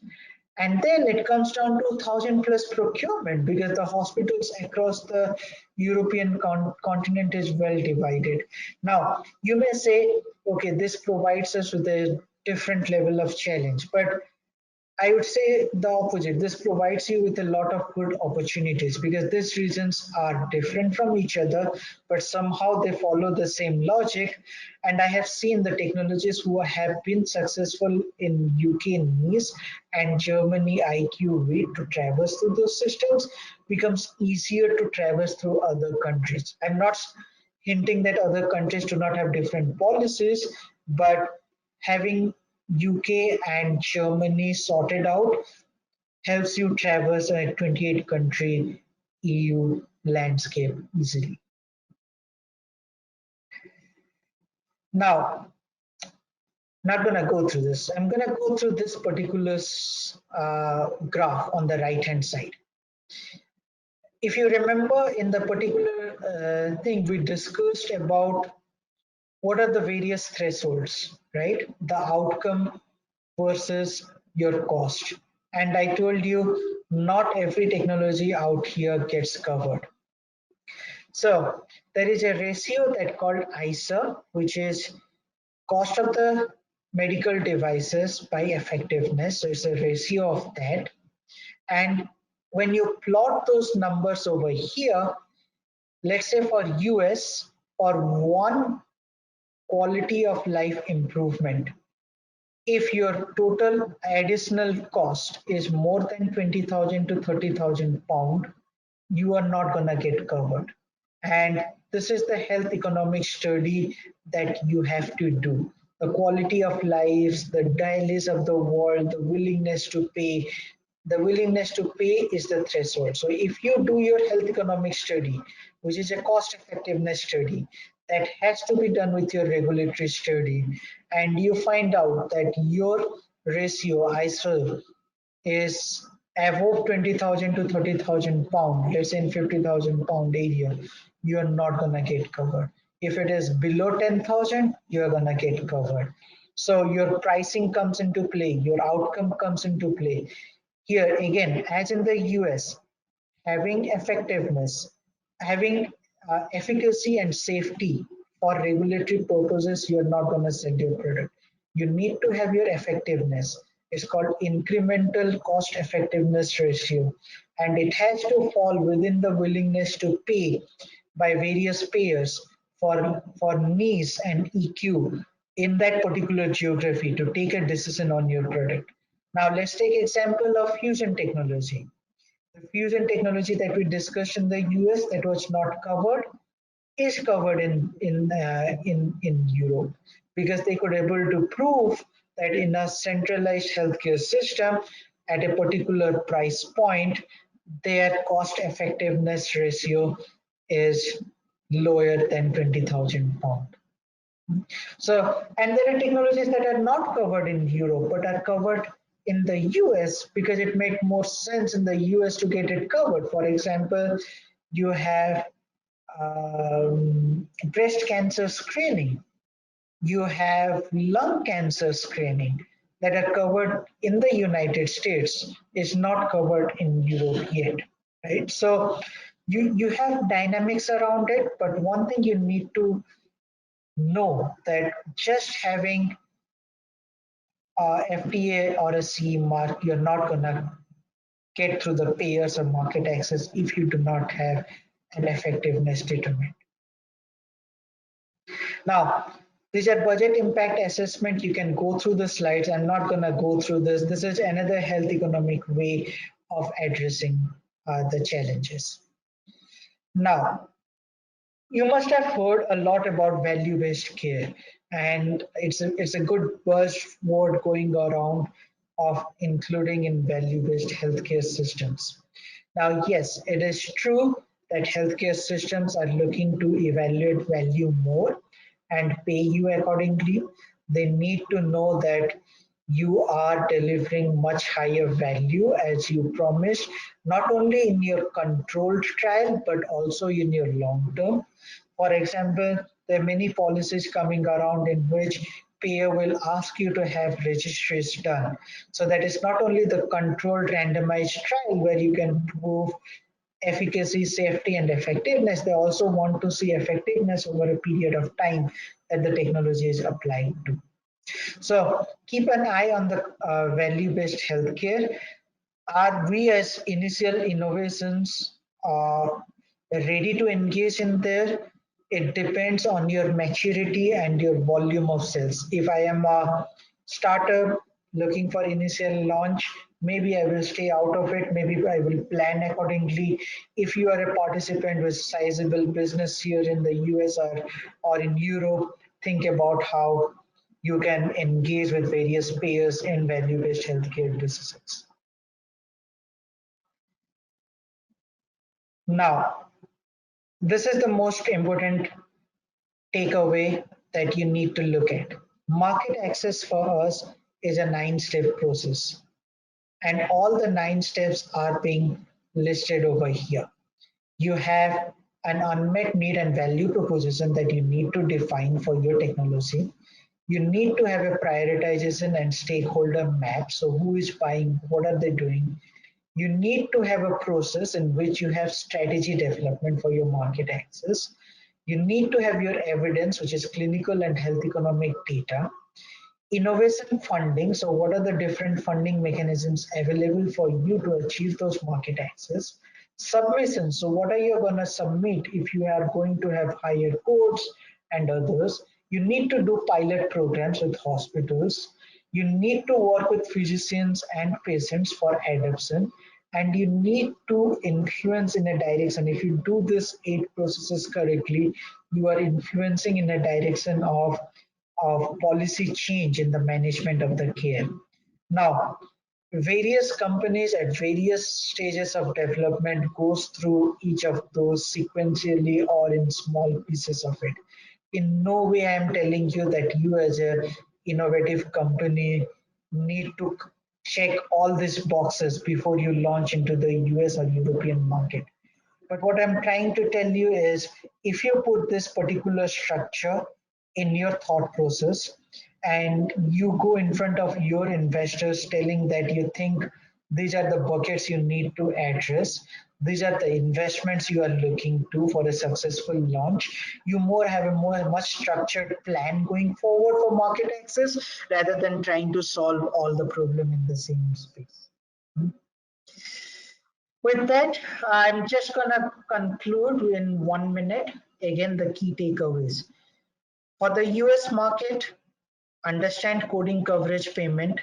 And then it comes down to 1,000 plus procurement because the hospitals across the European continent is well divided. Now, you may say, okay, this provides us with a different level of challenge, but I would say the opposite. This provides you with a lot of good opportunities because these regions are different from each other, but somehow they follow the same logic. And I have seen the technologies who have been successful in UK NICE and Germany IQV to traverse through those systems becomes easier to traverse through other countries. I'm not hinting that other countries do not have different policies, but having UK and Germany sorted out helps you traverse a 28 country EU landscape easily. Now, not going to go through this. I'm going to go through this particular graph on the right hand side. If you remember in the particular thing we discussed about what are the various thresholds, right? The outcome versus your cost. And I told you not every technology out here gets covered. So there is a ratio that called ISA, which is cost of the medical devices by effectiveness. So it's a ratio of that. And when you plot those numbers over here, let's say for US, for one quality of life improvement, if your total additional cost is more than 20,000 to 30,000 pound, you are not going to get covered. And this is the health economic study that you have to do. The quality of lives, the dailies of the world, the willingness to pay. The willingness to pay is the threshold. So if you do your health economic study, which is a cost effectiveness study, that has to be done with your regulatory study, and you find out that your ratio ISO is above 20,000 to 30,000 pound, let's say in 50,000 pound area, you are not gonna get covered. If it is below 10,000, you are gonna get covered. So your pricing comes into play, your outcome comes into play. Here again, as in the US, having effectiveness, having efficacy and safety for regulatory purposes, you're not going to sell your product. You need to have your effectiveness. It's called incremental cost effectiveness ratio, and it has to fall within the willingness to pay by various payers for needs and EQ in that particular geography to take a decision on your product. Now let's take example of fusion technology. The fusion technology that we discussed in the US that was not covered. is covered in Europe, because they could able to prove that in a centralized healthcare system at a particular price point, their cost effectiveness ratio is lower than 20,000 pound. So, and there are technologies that are not covered in Europe but are covered in the US, because it makes more sense in the US to get it covered. For example, you have breast cancer screening, you have lung cancer screening that are covered in the United States, is not covered in Europe yet, right? So you have dynamics around it, but one thing you need to know that just having a FDA or a CE mark, you're not gonna get through the payers or market access if you do not have an effectiveness determined. Now, these are budget impact assessment. You can go through the slides. I'm not gonna go through this. This is another health economic way of addressing the challenges. Now, you must have heard a lot about value-based care, and it's a good buzzword going around of including in value-based healthcare systems. Now, yes, it is true that healthcare systems are looking to evaluate value more and pay you accordingly. They need to know that you are delivering much higher value as you promised, not only in your controlled trial, but also in your long term. For example, there are many policies coming around in which payer will ask you to have registries done. So that is not only the controlled randomized trial where you can prove efficacy, safety, and effectiveness, they also want to see effectiveness over a period of time that the technology is applied to. So keep an eye on the value-based healthcare. Are we as initial innovations ready to engage in there? It depends on your maturity and your volume of sales. If I am a startup looking for initial launch, maybe I will stay out of it. Maybe I will plan accordingly. If you are a participant with sizable business here in the US or in Europe, think about how you can engage with various payers in value-based healthcare decisions. Now, this is the most important takeaway that you need to look at. Market access for us is a 9-step process, and all the 9 steps are being listed over here. You have an unmet need and value proposition that you need to define for your technology. You need to have a prioritization and stakeholder map. So who is buying, what are they doing? You need to have a process in which you have strategy development for your market access. You need to have your evidence, which is clinical and health economic data. Innovation funding, so what are the different funding mechanisms available for you to achieve those market access? Submission, so what are you going to submit if you are going to have higher codes and others? You need to do pilot programs with hospitals. You need to work with physicians and patients for adoption, and you need to influence in a direction. If you do this 8 processes correctly, you are influencing in a direction of policy change in the management of the care. Now, various companies at various stages of development goes through each of those sequentially or in small pieces of it. In no way I am telling you that you as a innovative company need to check all these boxes before you launch into the US or European market. But what I'm trying to tell you is, if you put this particular structure in your thought process and you go in front of your investors telling that you think these are the buckets you need to address, these are the investments you are looking to for a successful launch, you more have a much structured plan going forward for market access rather than trying to solve all the problem in the same space. With that, I'm just going to conclude in 1 minute. Again, the key takeaways. For the US market, understand coding coverage payment.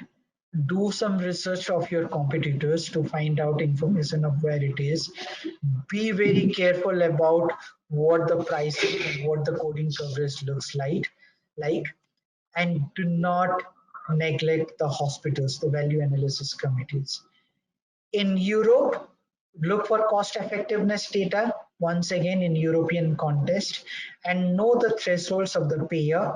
do some research of your competitors to find out information of where it is. Be very careful about what the pricing and what the coding coverage looks like, and do not neglect the hospitals, the value analysis committees. In Europe, look for cost effectiveness data, once again in European context, and know the thresholds of the payer.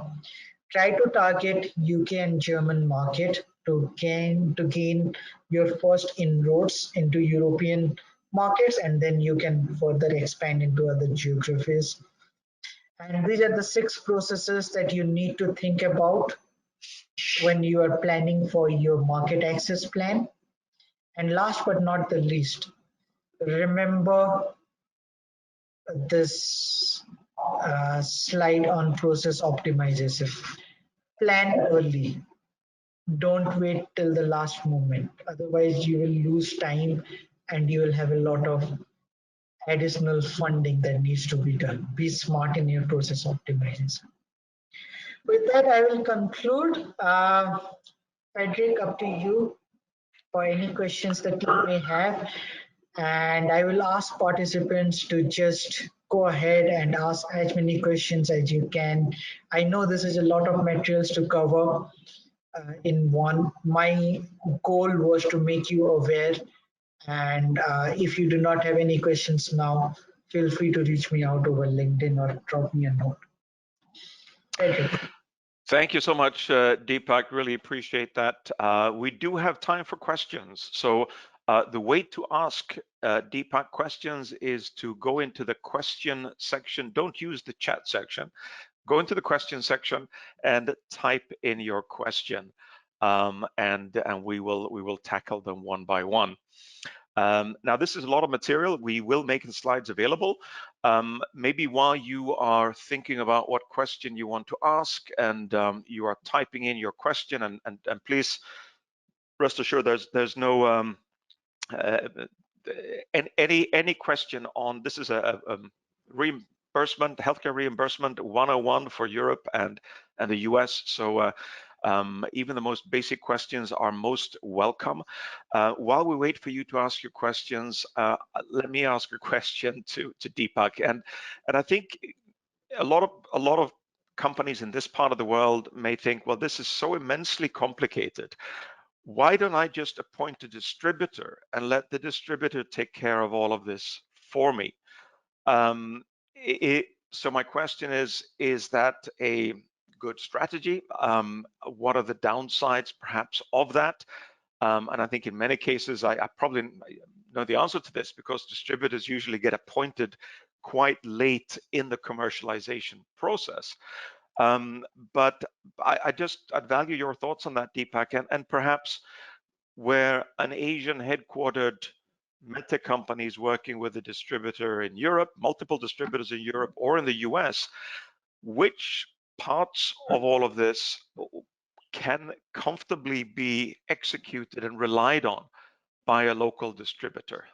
Try to target UK and German market to gain your first inroads into European markets, and then you can further expand into other geographies. And these are the 6 processes that you need to think about when you are planning for your market access plan. And last but not the least, remember this slide on process optimization. Plan early. Don't wait till the last moment. Otherwise, you will lose time and you will have a lot of additional funding that needs to be done. Be smart in your process optimization. With that, I will conclude. Frederick, up to you for any questions that you may have. And I will ask participants to just go ahead and ask as many questions as you can. I know this is a lot of materials to cover in one. My goal was to make you aware. And if you do not have any questions now, feel free to reach me out over LinkedIn or drop me a note. Frederick. Thank you so much, Deepak. Really appreciate that. We do have time for questions. So the way to ask Deepak questions is to go into the question section. Don't use the chat section. Go into the question section and type in your question, and we will tackle them one by one. Now, this is a lot of material. We will make the slides available. Maybe while you are thinking about what question you want to ask and you are typing in your question, and please rest assured there's no any question on this is a reimbursement, healthcare reimbursement 101 for Europe and the US. So even the most basic questions are most welcome. While we wait for you to ask your questions, let me ask a question to Deepak. And I think a lot of companies in this part of the world may think, well, this is so immensely complicated. Why don't I just appoint a distributor and let the distributor take care of all of this for me? So my question is that a good strategy? What are the downsides perhaps of that? And I think in many cases, I probably know the answer to this because distributors usually get appointed quite late in the commercialization process. But I'd value your thoughts on that, Deepak, and perhaps where an Asian headquartered medtech company is working with a distributor in Europe, multiple distributors in Europe or in the US, which parts of all of this can comfortably be executed and relied on by a local distributor?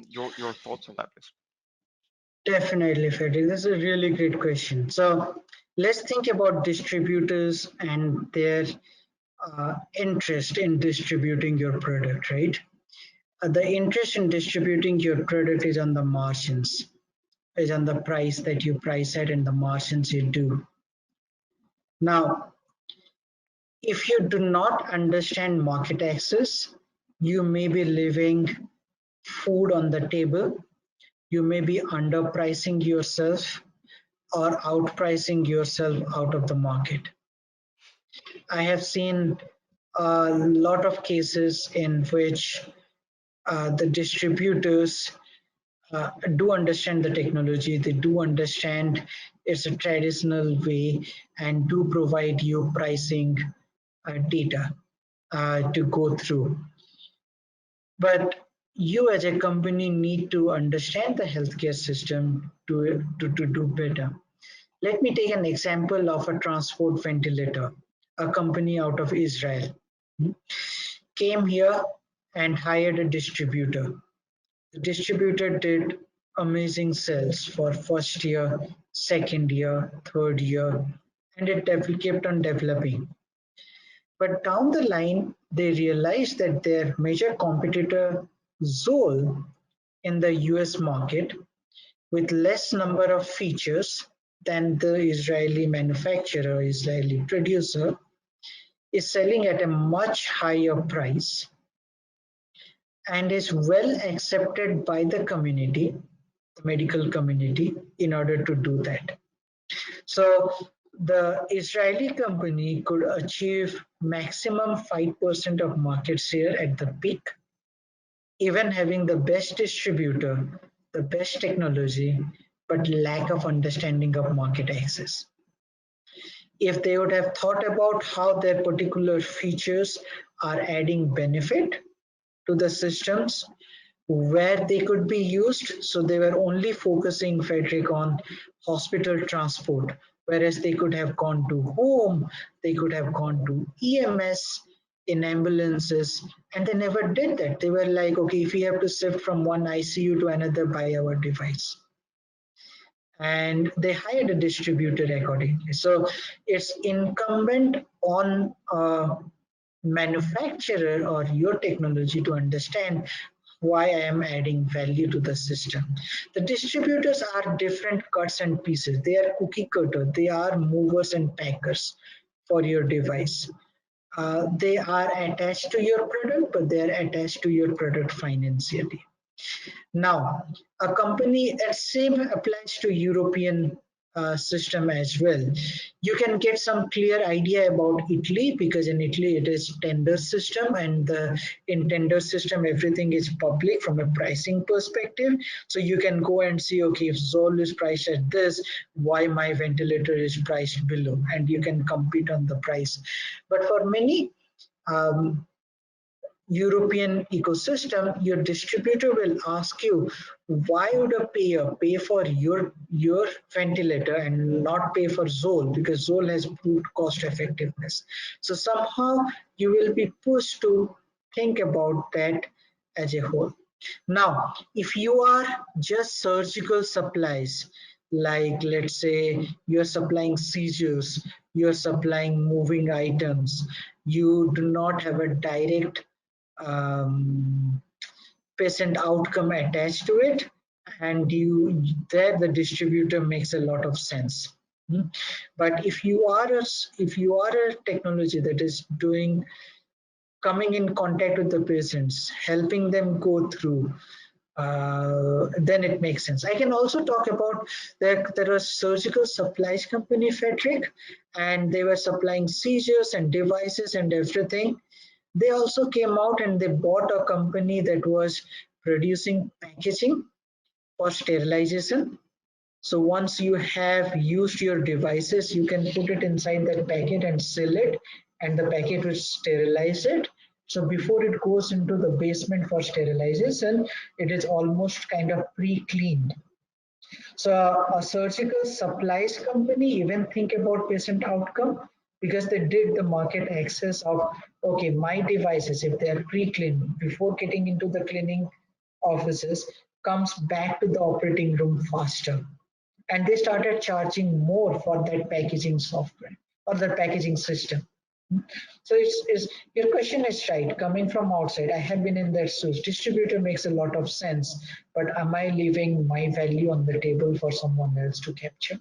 Your thoughts on that, please. Definitely, Frederick. That's a really great question. So let's think about distributors and their interest in distributing your product, right? The interest in distributing your product is on the margins, is on the price that you price at and the margins you do. Now, if you do not understand market access, you may be leaving food on the table. You may be underpricing yourself or outpricing yourself out of the market. I have seen a lot of cases in which the distributors do understand the technology, they do understand it's a traditional way and do provide you pricing data to go through. But you as a company need to understand the healthcare system to do better. Let me take an example of a transport ventilator. A company out of Israel came here and hired a distributor. The distributor did amazing sales for first year, second year, third year, and it kept on developing. But down the line, they realized that their major competitor, Zoll, in the US market, with less number of features than the Israeli manufacturer, Israeli producer, is selling at a much higher price and is well accepted by the community, the medical community, in order to do that. So the Israeli company could achieve maximum 5% of market share at the peak, even having the best distributor, the best technology, but lack of understanding of market access. If they would have thought about how their particular features are adding benefit to the systems, where they could be used, so they were only focusing, Frederick, on hospital transport, whereas they could have gone to home, they could have gone to EMS, in ambulances, and they never did that. They were like, okay, if we have to shift from one ICU to another, buy our device. And they hired a distributor accordingly. So it's incumbent on a manufacturer or your technology to understand why I am adding value to the system. The distributors are different cuts and pieces. They are cookie cutter. They are movers and packers for your device. They are attached to your product, but they are attached to your product financially. Now, a company, same applies to European system as well. You can get some clear idea about Italy, because in Italy it is tender system, and in tender system everything is public from a pricing perspective. So you can go and see, okay, if Zoll is priced at this, why my ventilator is priced below, and you can compete on the price. But for many European ecosystem, your distributor will ask you, why would a payer pay for your ventilator and not pay for Zoll, because Zoll has proved cost effectiveness. So somehow you will be pushed to think about that as a whole. Now, if you are just surgical supplies, like let's say you're supplying seizures, you're supplying moving items, you do not have a direct patient outcome attached to it, and there the distributor makes a lot of sense. But if you are a technology that is coming in contact with the patients, helping them go through, then it makes sense. I can also talk about there was surgical supplies company, Frederick, and they were supplying seizures and devices and everything. They also came out and they bought a company that was producing packaging for sterilization. So once you have used your devices, you can put it inside that packet and seal it, and the packet will sterilize it. So before it goes into the basement for sterilization, it is almost kind of pre-cleaned. So a surgical supplies company even think about patient outcome, because they did the market access of, okay, my devices, if they are pre-cleaned before getting into the cleaning offices, comes back to the operating room faster. And they started charging more for that packaging software or the packaging system. So it's your question is right. Coming from outside, I have been in that shoes. Distributor makes a lot of sense, but am I leaving my value on the table for someone else to capture?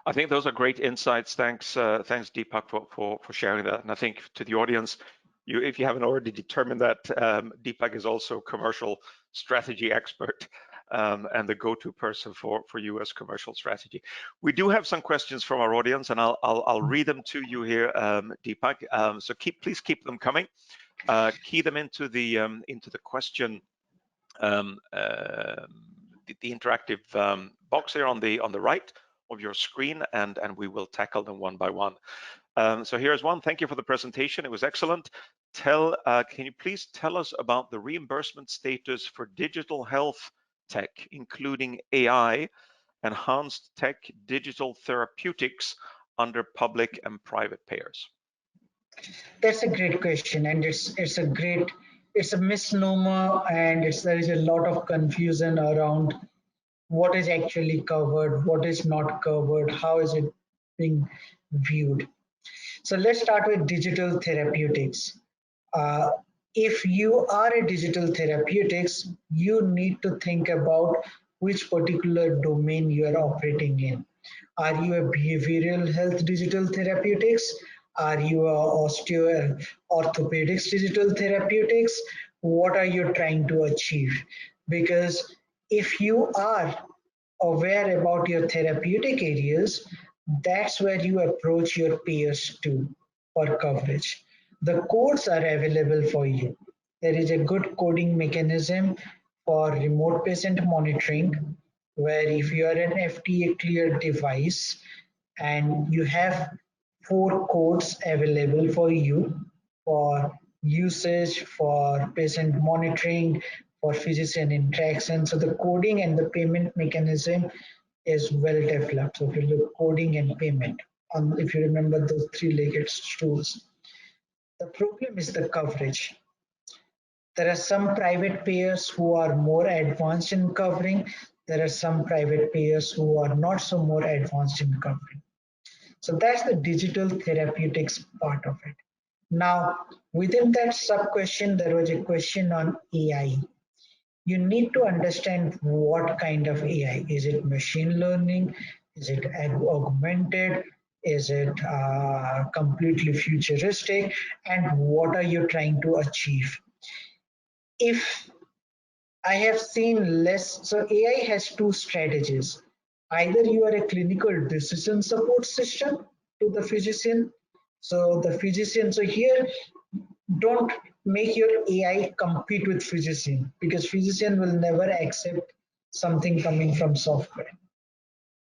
I think those are great insights. Thanks, Deepak, for sharing that. And I think to the audience, if you haven't already determined that, Deepak is also commercial strategy expert and the go-to person for US commercial strategy. We do have some questions from our audience, and I'll read them to you here, Deepak. So please keep them coming. Key them into the question, the interactive box here on the right of your screen, and we will tackle them one by one. So here's one. Thank you for the presentation. It was excellent. Can you please tell us about the reimbursement status for digital health tech, including AI, enhanced tech, digital therapeutics under public and private payers? That's a great question, and it's a misnomer, and there is a lot of confusion around what is actually covered, what is not covered, how is it being viewed. So let's start with digital therapeutics. Uh, if you are a digital therapeutics, you need to think about which particular domain you are operating in. Are you a behavioral health digital therapeutics? Are you a osteo orthopedics digital therapeutics? What are you trying to achieve? Because if you are aware about your therapeutic areas, that's where you approach your peers to for coverage. The codes are available for you. There is a good coding mechanism for remote patient monitoring, where if you are an FDA cleared device and you have 4 codes available for you for usage, for patient monitoring, for physician interaction. So the coding and the payment mechanism is well developed. So if you look coding and payment, if you remember those three-legged stools, the problem is the coverage. There are some private payers who are more advanced in covering. There are some private payers who are not so more advanced in covering. So that's the digital therapeutics part of it. Now, within that sub question, there was a question on AI. You need to understand what kind of AI. Is it machine learning? Is it augmented? Is it completely futuristic? And what are you trying to achieve? If I have seen less, so AI has 2 strategies. Either you are a clinical decision support system to the physician. So the physician, so here, don't make your AI compete with physician, because physician will never accept something coming from software.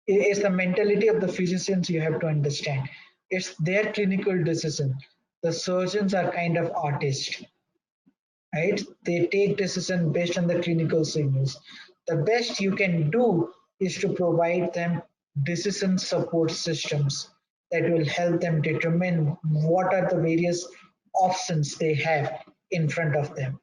It's the mentality of the physicians you have to understand. It's their clinical decision. The surgeons are kind of artists, right? They take decision based on the clinical signals. The best you can do is to provide them decision support systems that will help them determine what are the various options they have in front of them.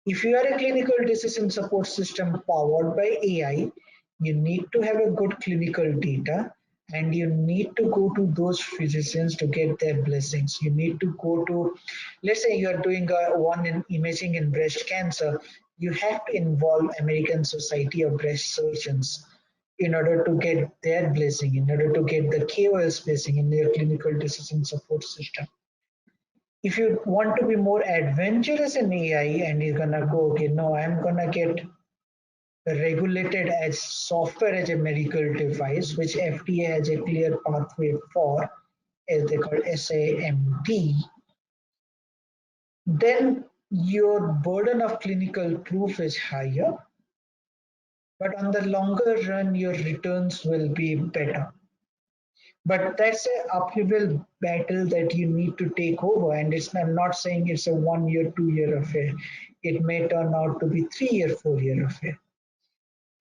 If you are a clinical decision support system powered by AI, you need to have a good clinical data, and you need to go to those physicians to get their blessings. You need to go to, let's say you are doing one in imaging in breast cancer, you have to involve American Society of Breast Surgeons in order to get their blessing, in order to get the KOL's blessing in their clinical decision support system. If you want to be more adventurous in AI and you're gonna go, okay, no, I'm gonna get regulated as software as a medical device, which FDA has a clear pathway for, as they call SAMD, then your burden of clinical proof is higher, but on the longer run, your returns will be better. But that's an uphill battle that you need to take over. And I'm not saying it's a 1 year, 2 year affair. It may turn out to be 3 year, 4 year affair.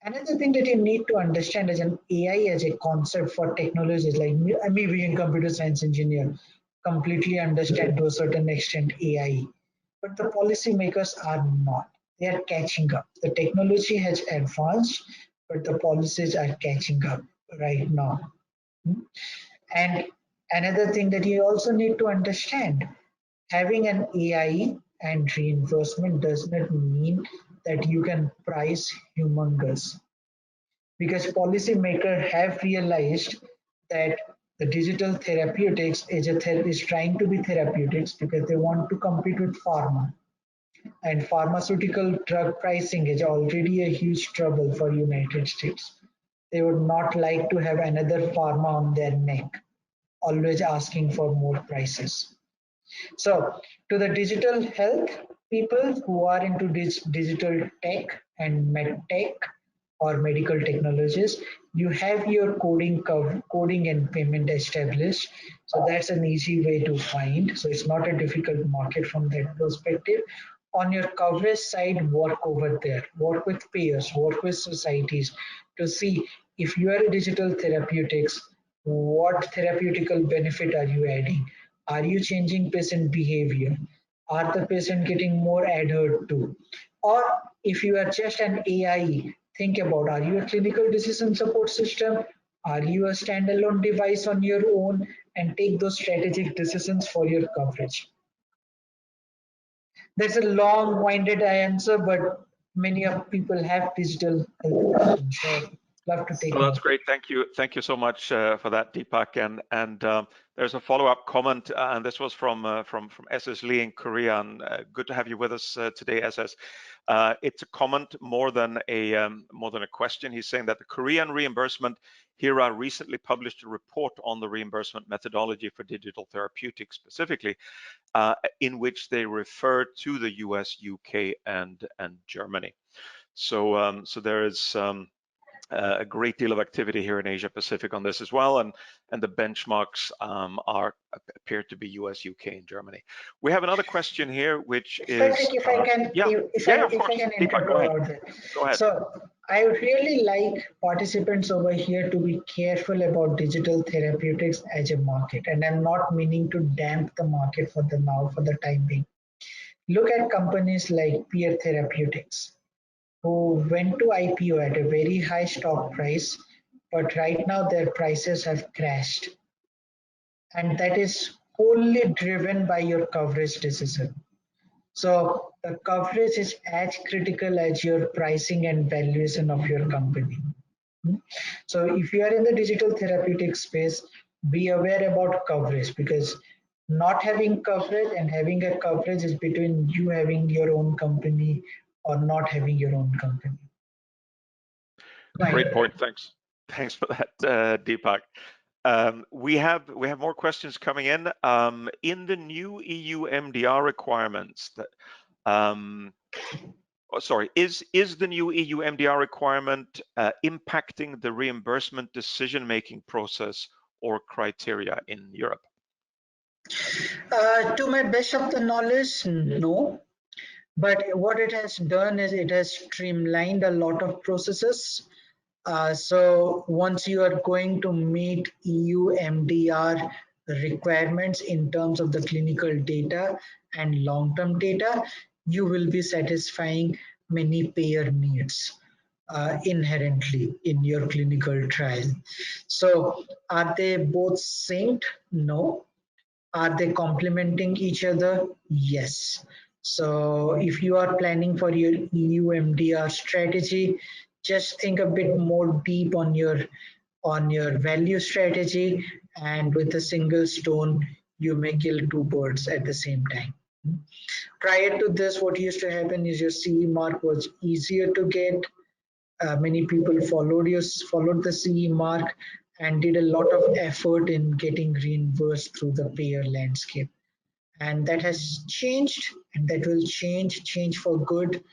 Another thing that you need to understand as an AI as a concept for technologies, like me being a computer science engineer, completely understand to a certain extent AI. But the policymakers are not. They are catching up. The technology has advanced, but the policies are catching up right now. And another thing that you also need to understand, having an AI and reimbursement does not mean that you can price humongous, because policymakers have realized that the digital therapeutics is trying to be therapeutics because they want to compete with pharma. And pharmaceutical drug pricing is already a huge trouble for United States. They would not like to have another pharma on their neck, always asking for more prices. So to the digital health people who are into digital tech and med tech or medical technologies, you have your coding and payment established. So that's an easy way to find. So it's not a difficult market from that perspective. On your coverage side, work over there, work with payers, work with societies to see if you are a digital therapeutics, what therapeutical benefit are you adding? Are you changing patient behavior? Are the patient getting more adhered to? Or if you are just an AI, think about, are you a clinical decision support system? Are you a standalone device on your own? and take those strategic decisions for your coverage. That's a long-winded answer, but many of people have digital health questions, so love to take Well, that's more. great. Thank you so much for that, Deepak. And there's a follow-up comment, and this was from SS Lee in Korea. And good to have you with us today, SS. It's a comment more than a question. He's saying that the Korean reimbursement HERA recently published a report on the reimbursement methodology for digital therapeutics specifically, in which they refer to the US, UK, and Germany. So there is a great deal of activity here in Asia Pacific on this as well, and the benchmarks appear to be US, UK, and Germany. We have another question here, which is Patrick, if I can, of course. if I can Deepak, go ahead. interrupt there. Go ahead. So I would really like participants over here to be careful about digital therapeutics as a market, and I'm not meaning to damp the market for the time being. Look at companies like Peer Therapeutics, who went to IPO at a very high stock price, but right now their prices have crashed. And that is wholly driven by your coverage decision. So the coverage is as critical as your pricing and valuation of your company. So if you are in the digital therapeutic space, be aware about coverage, because not having coverage and having a coverage is between you having your own company or not having your own company. Great point. Thanks for that, Deepak. We have more questions coming in. In the new EU MDR requirements that is the new EU MDR requirement impacting the reimbursement decision-making process or criteria in Europe? To my best of the knowledge, no. But what it has done is it has streamlined a lot of processes. So once you are going to meet EU MDR requirements in terms of the clinical data and long-term data, you will be satisfying many payer needs inherently in your clinical trial. So are they both synced? No. Are they complementing each other? Yes. So if you are planning for your EU MDR strategy, just think a bit more deep on your value strategy, and with a single stone, you may kill two birds at the same time. Prior to this, what used to happen is your CE mark was easier to get. Many people followed the CE mark and did a lot of effort in getting reimbursed through the payer landscape. And that has changed, and that will change for good,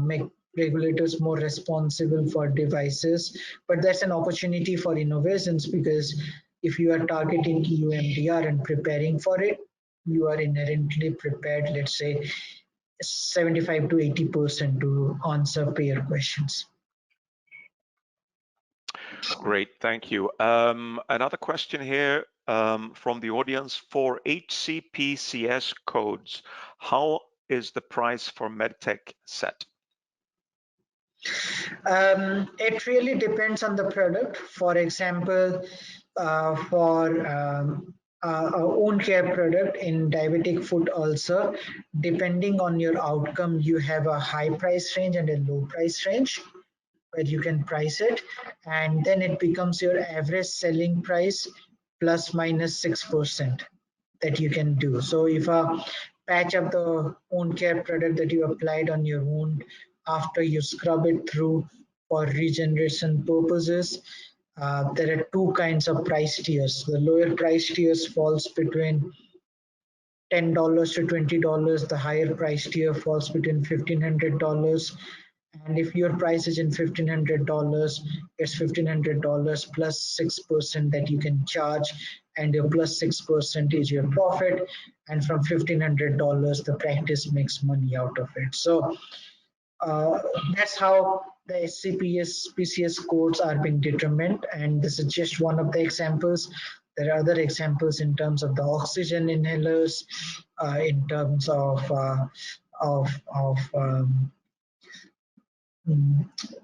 make regulators more responsible for devices. But that's an opportunity for innovations, because if you are targeting EU MDR and preparing for it, you are inherently prepared, let's say 75 to 80% to answer payer questions. Great, thank you. Another question here from the audience: for HCPCS codes, how is the price for MedTech set? It really depends on the product. For example, for our own care product in diabetic foot ulcer, depending on your outcome, you have a high price range and a low price range where you can price it, and then it becomes your average selling price plus minus 6% that you can do. So if a patch of the wound care product that you applied on your wound, after you scrub it through for regeneration purposes, there are two kinds of price tiers. The lower price tiers falls between $10 to $20. The higher price tier falls between $1,500. And if your price is in $1,500, it's $1,500 plus 6% that you can charge, and your plus 6% is your profit. And from $1,500, the practice makes money out of it. So that's how the HCPCS codes are being determined. And this is just one of the examples. There are other examples in terms of the oxygen inhalers, in terms of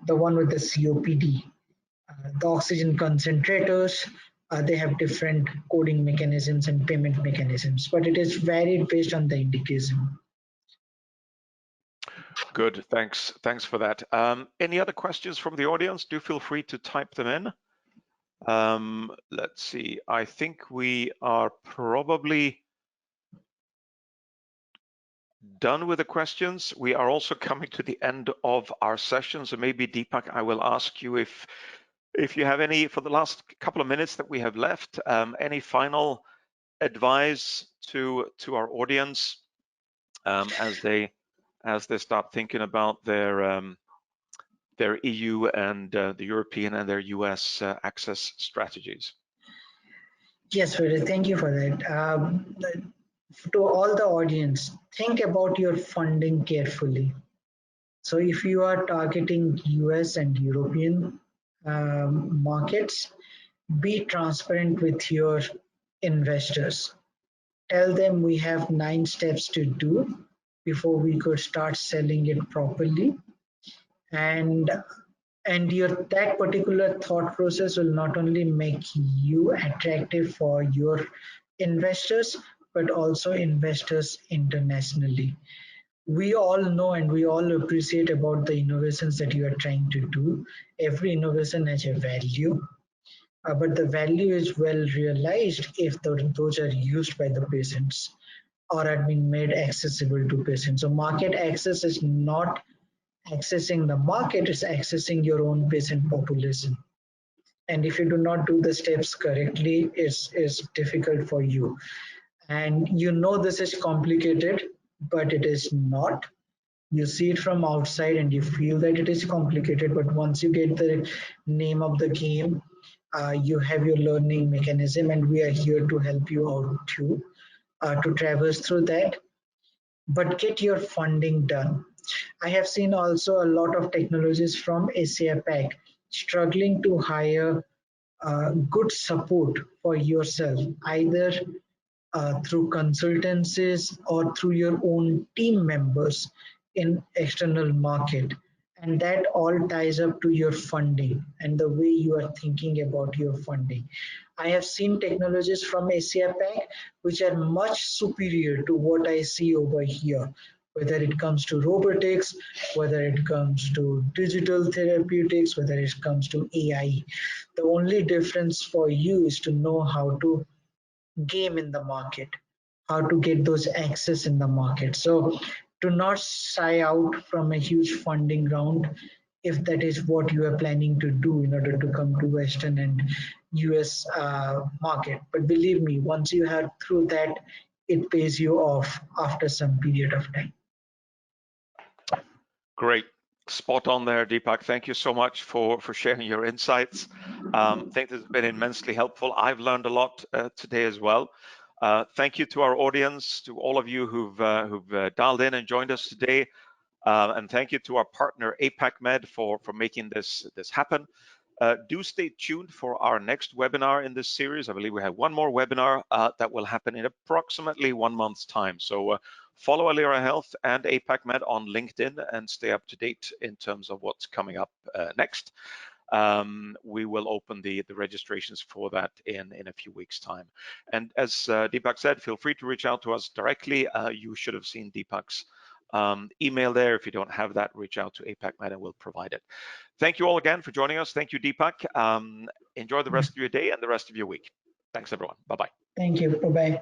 the one with the COPD, the oxygen concentrators, They have different coding mechanisms and payment mechanisms, but it is varied based on the indication. Good, thanks for that. Any other questions from the audience? Do feel free to type them in. Let's see, I think we are probably done with the questions. We are also coming to the end of our session, so maybe Deepak, I will ask you if you have any, for the last couple of minutes that we have left, any final advice to our audience as they start thinking about their EU and the European and their US access strategies. Yes, Vidit, thank you for that. To all the audience, think about your funding carefully. So if you are targeting US and European markets, be transparent with your investors. Tell them we have 9 steps to do before we could start selling it properly. And that particular thought process will not only make you attractive for your investors, but also investors internationally. We all know and we all appreciate about the innovations that you are trying to do. Every innovation has a value, but the value is well realized if those are used by the patients or are being made accessible to patients. So market access is not accessing the market, it's accessing your own patient population. And if you do not do the steps correctly, it's difficult for you. And you know this is complicated, but it is not. You see it from outside and you feel that it is complicated, but once you get the name of the game, you have your learning mechanism, and we are here to help you out too, to traverse through that. But get your funding done. I have seen also a lot of technologies from Asia APAC struggling to hire good support for yourself, either through consultancies or through your own team members in external market. And that all ties up to your funding and the way you are thinking about your funding. I have seen technologies from Asia Pac which are much superior to what I see over here, whether it comes to robotics, whether it comes to digital therapeutics, whether it comes to AI. The only difference for you is to know how to game in the market, how to get those access in the market. So do not shy out from a huge funding round if that is what you are planning to do in order to come to Western and US market. But believe me, once you have through that, it pays you off after some period of time. Great. Spot on there, Deepak. Thank you so much for sharing your insights. I think this has been immensely helpful. I've learned a lot today as well. Thank you to our audience, to all of you who've dialed in and joined us today. And thank you to our partner APACMed for making this happen. Do stay tuned for our next webinar in this series. I believe we have one more webinar that will happen in approximately 1 month's time. So follow Alira Health and APACMed on LinkedIn and stay up to date in terms of what's coming up next. We will open the registrations for that in a few weeks' time. And as Deepak said, feel free to reach out to us directly. You should have seen Deepak's email there. If you don't have that, reach out to APACMed and we'll provide it. Thank you all again for joining us. Thank you, Deepak. Enjoy the rest of your day and the rest of your week. Thanks, everyone. Bye-bye. Thank you. Bye-bye.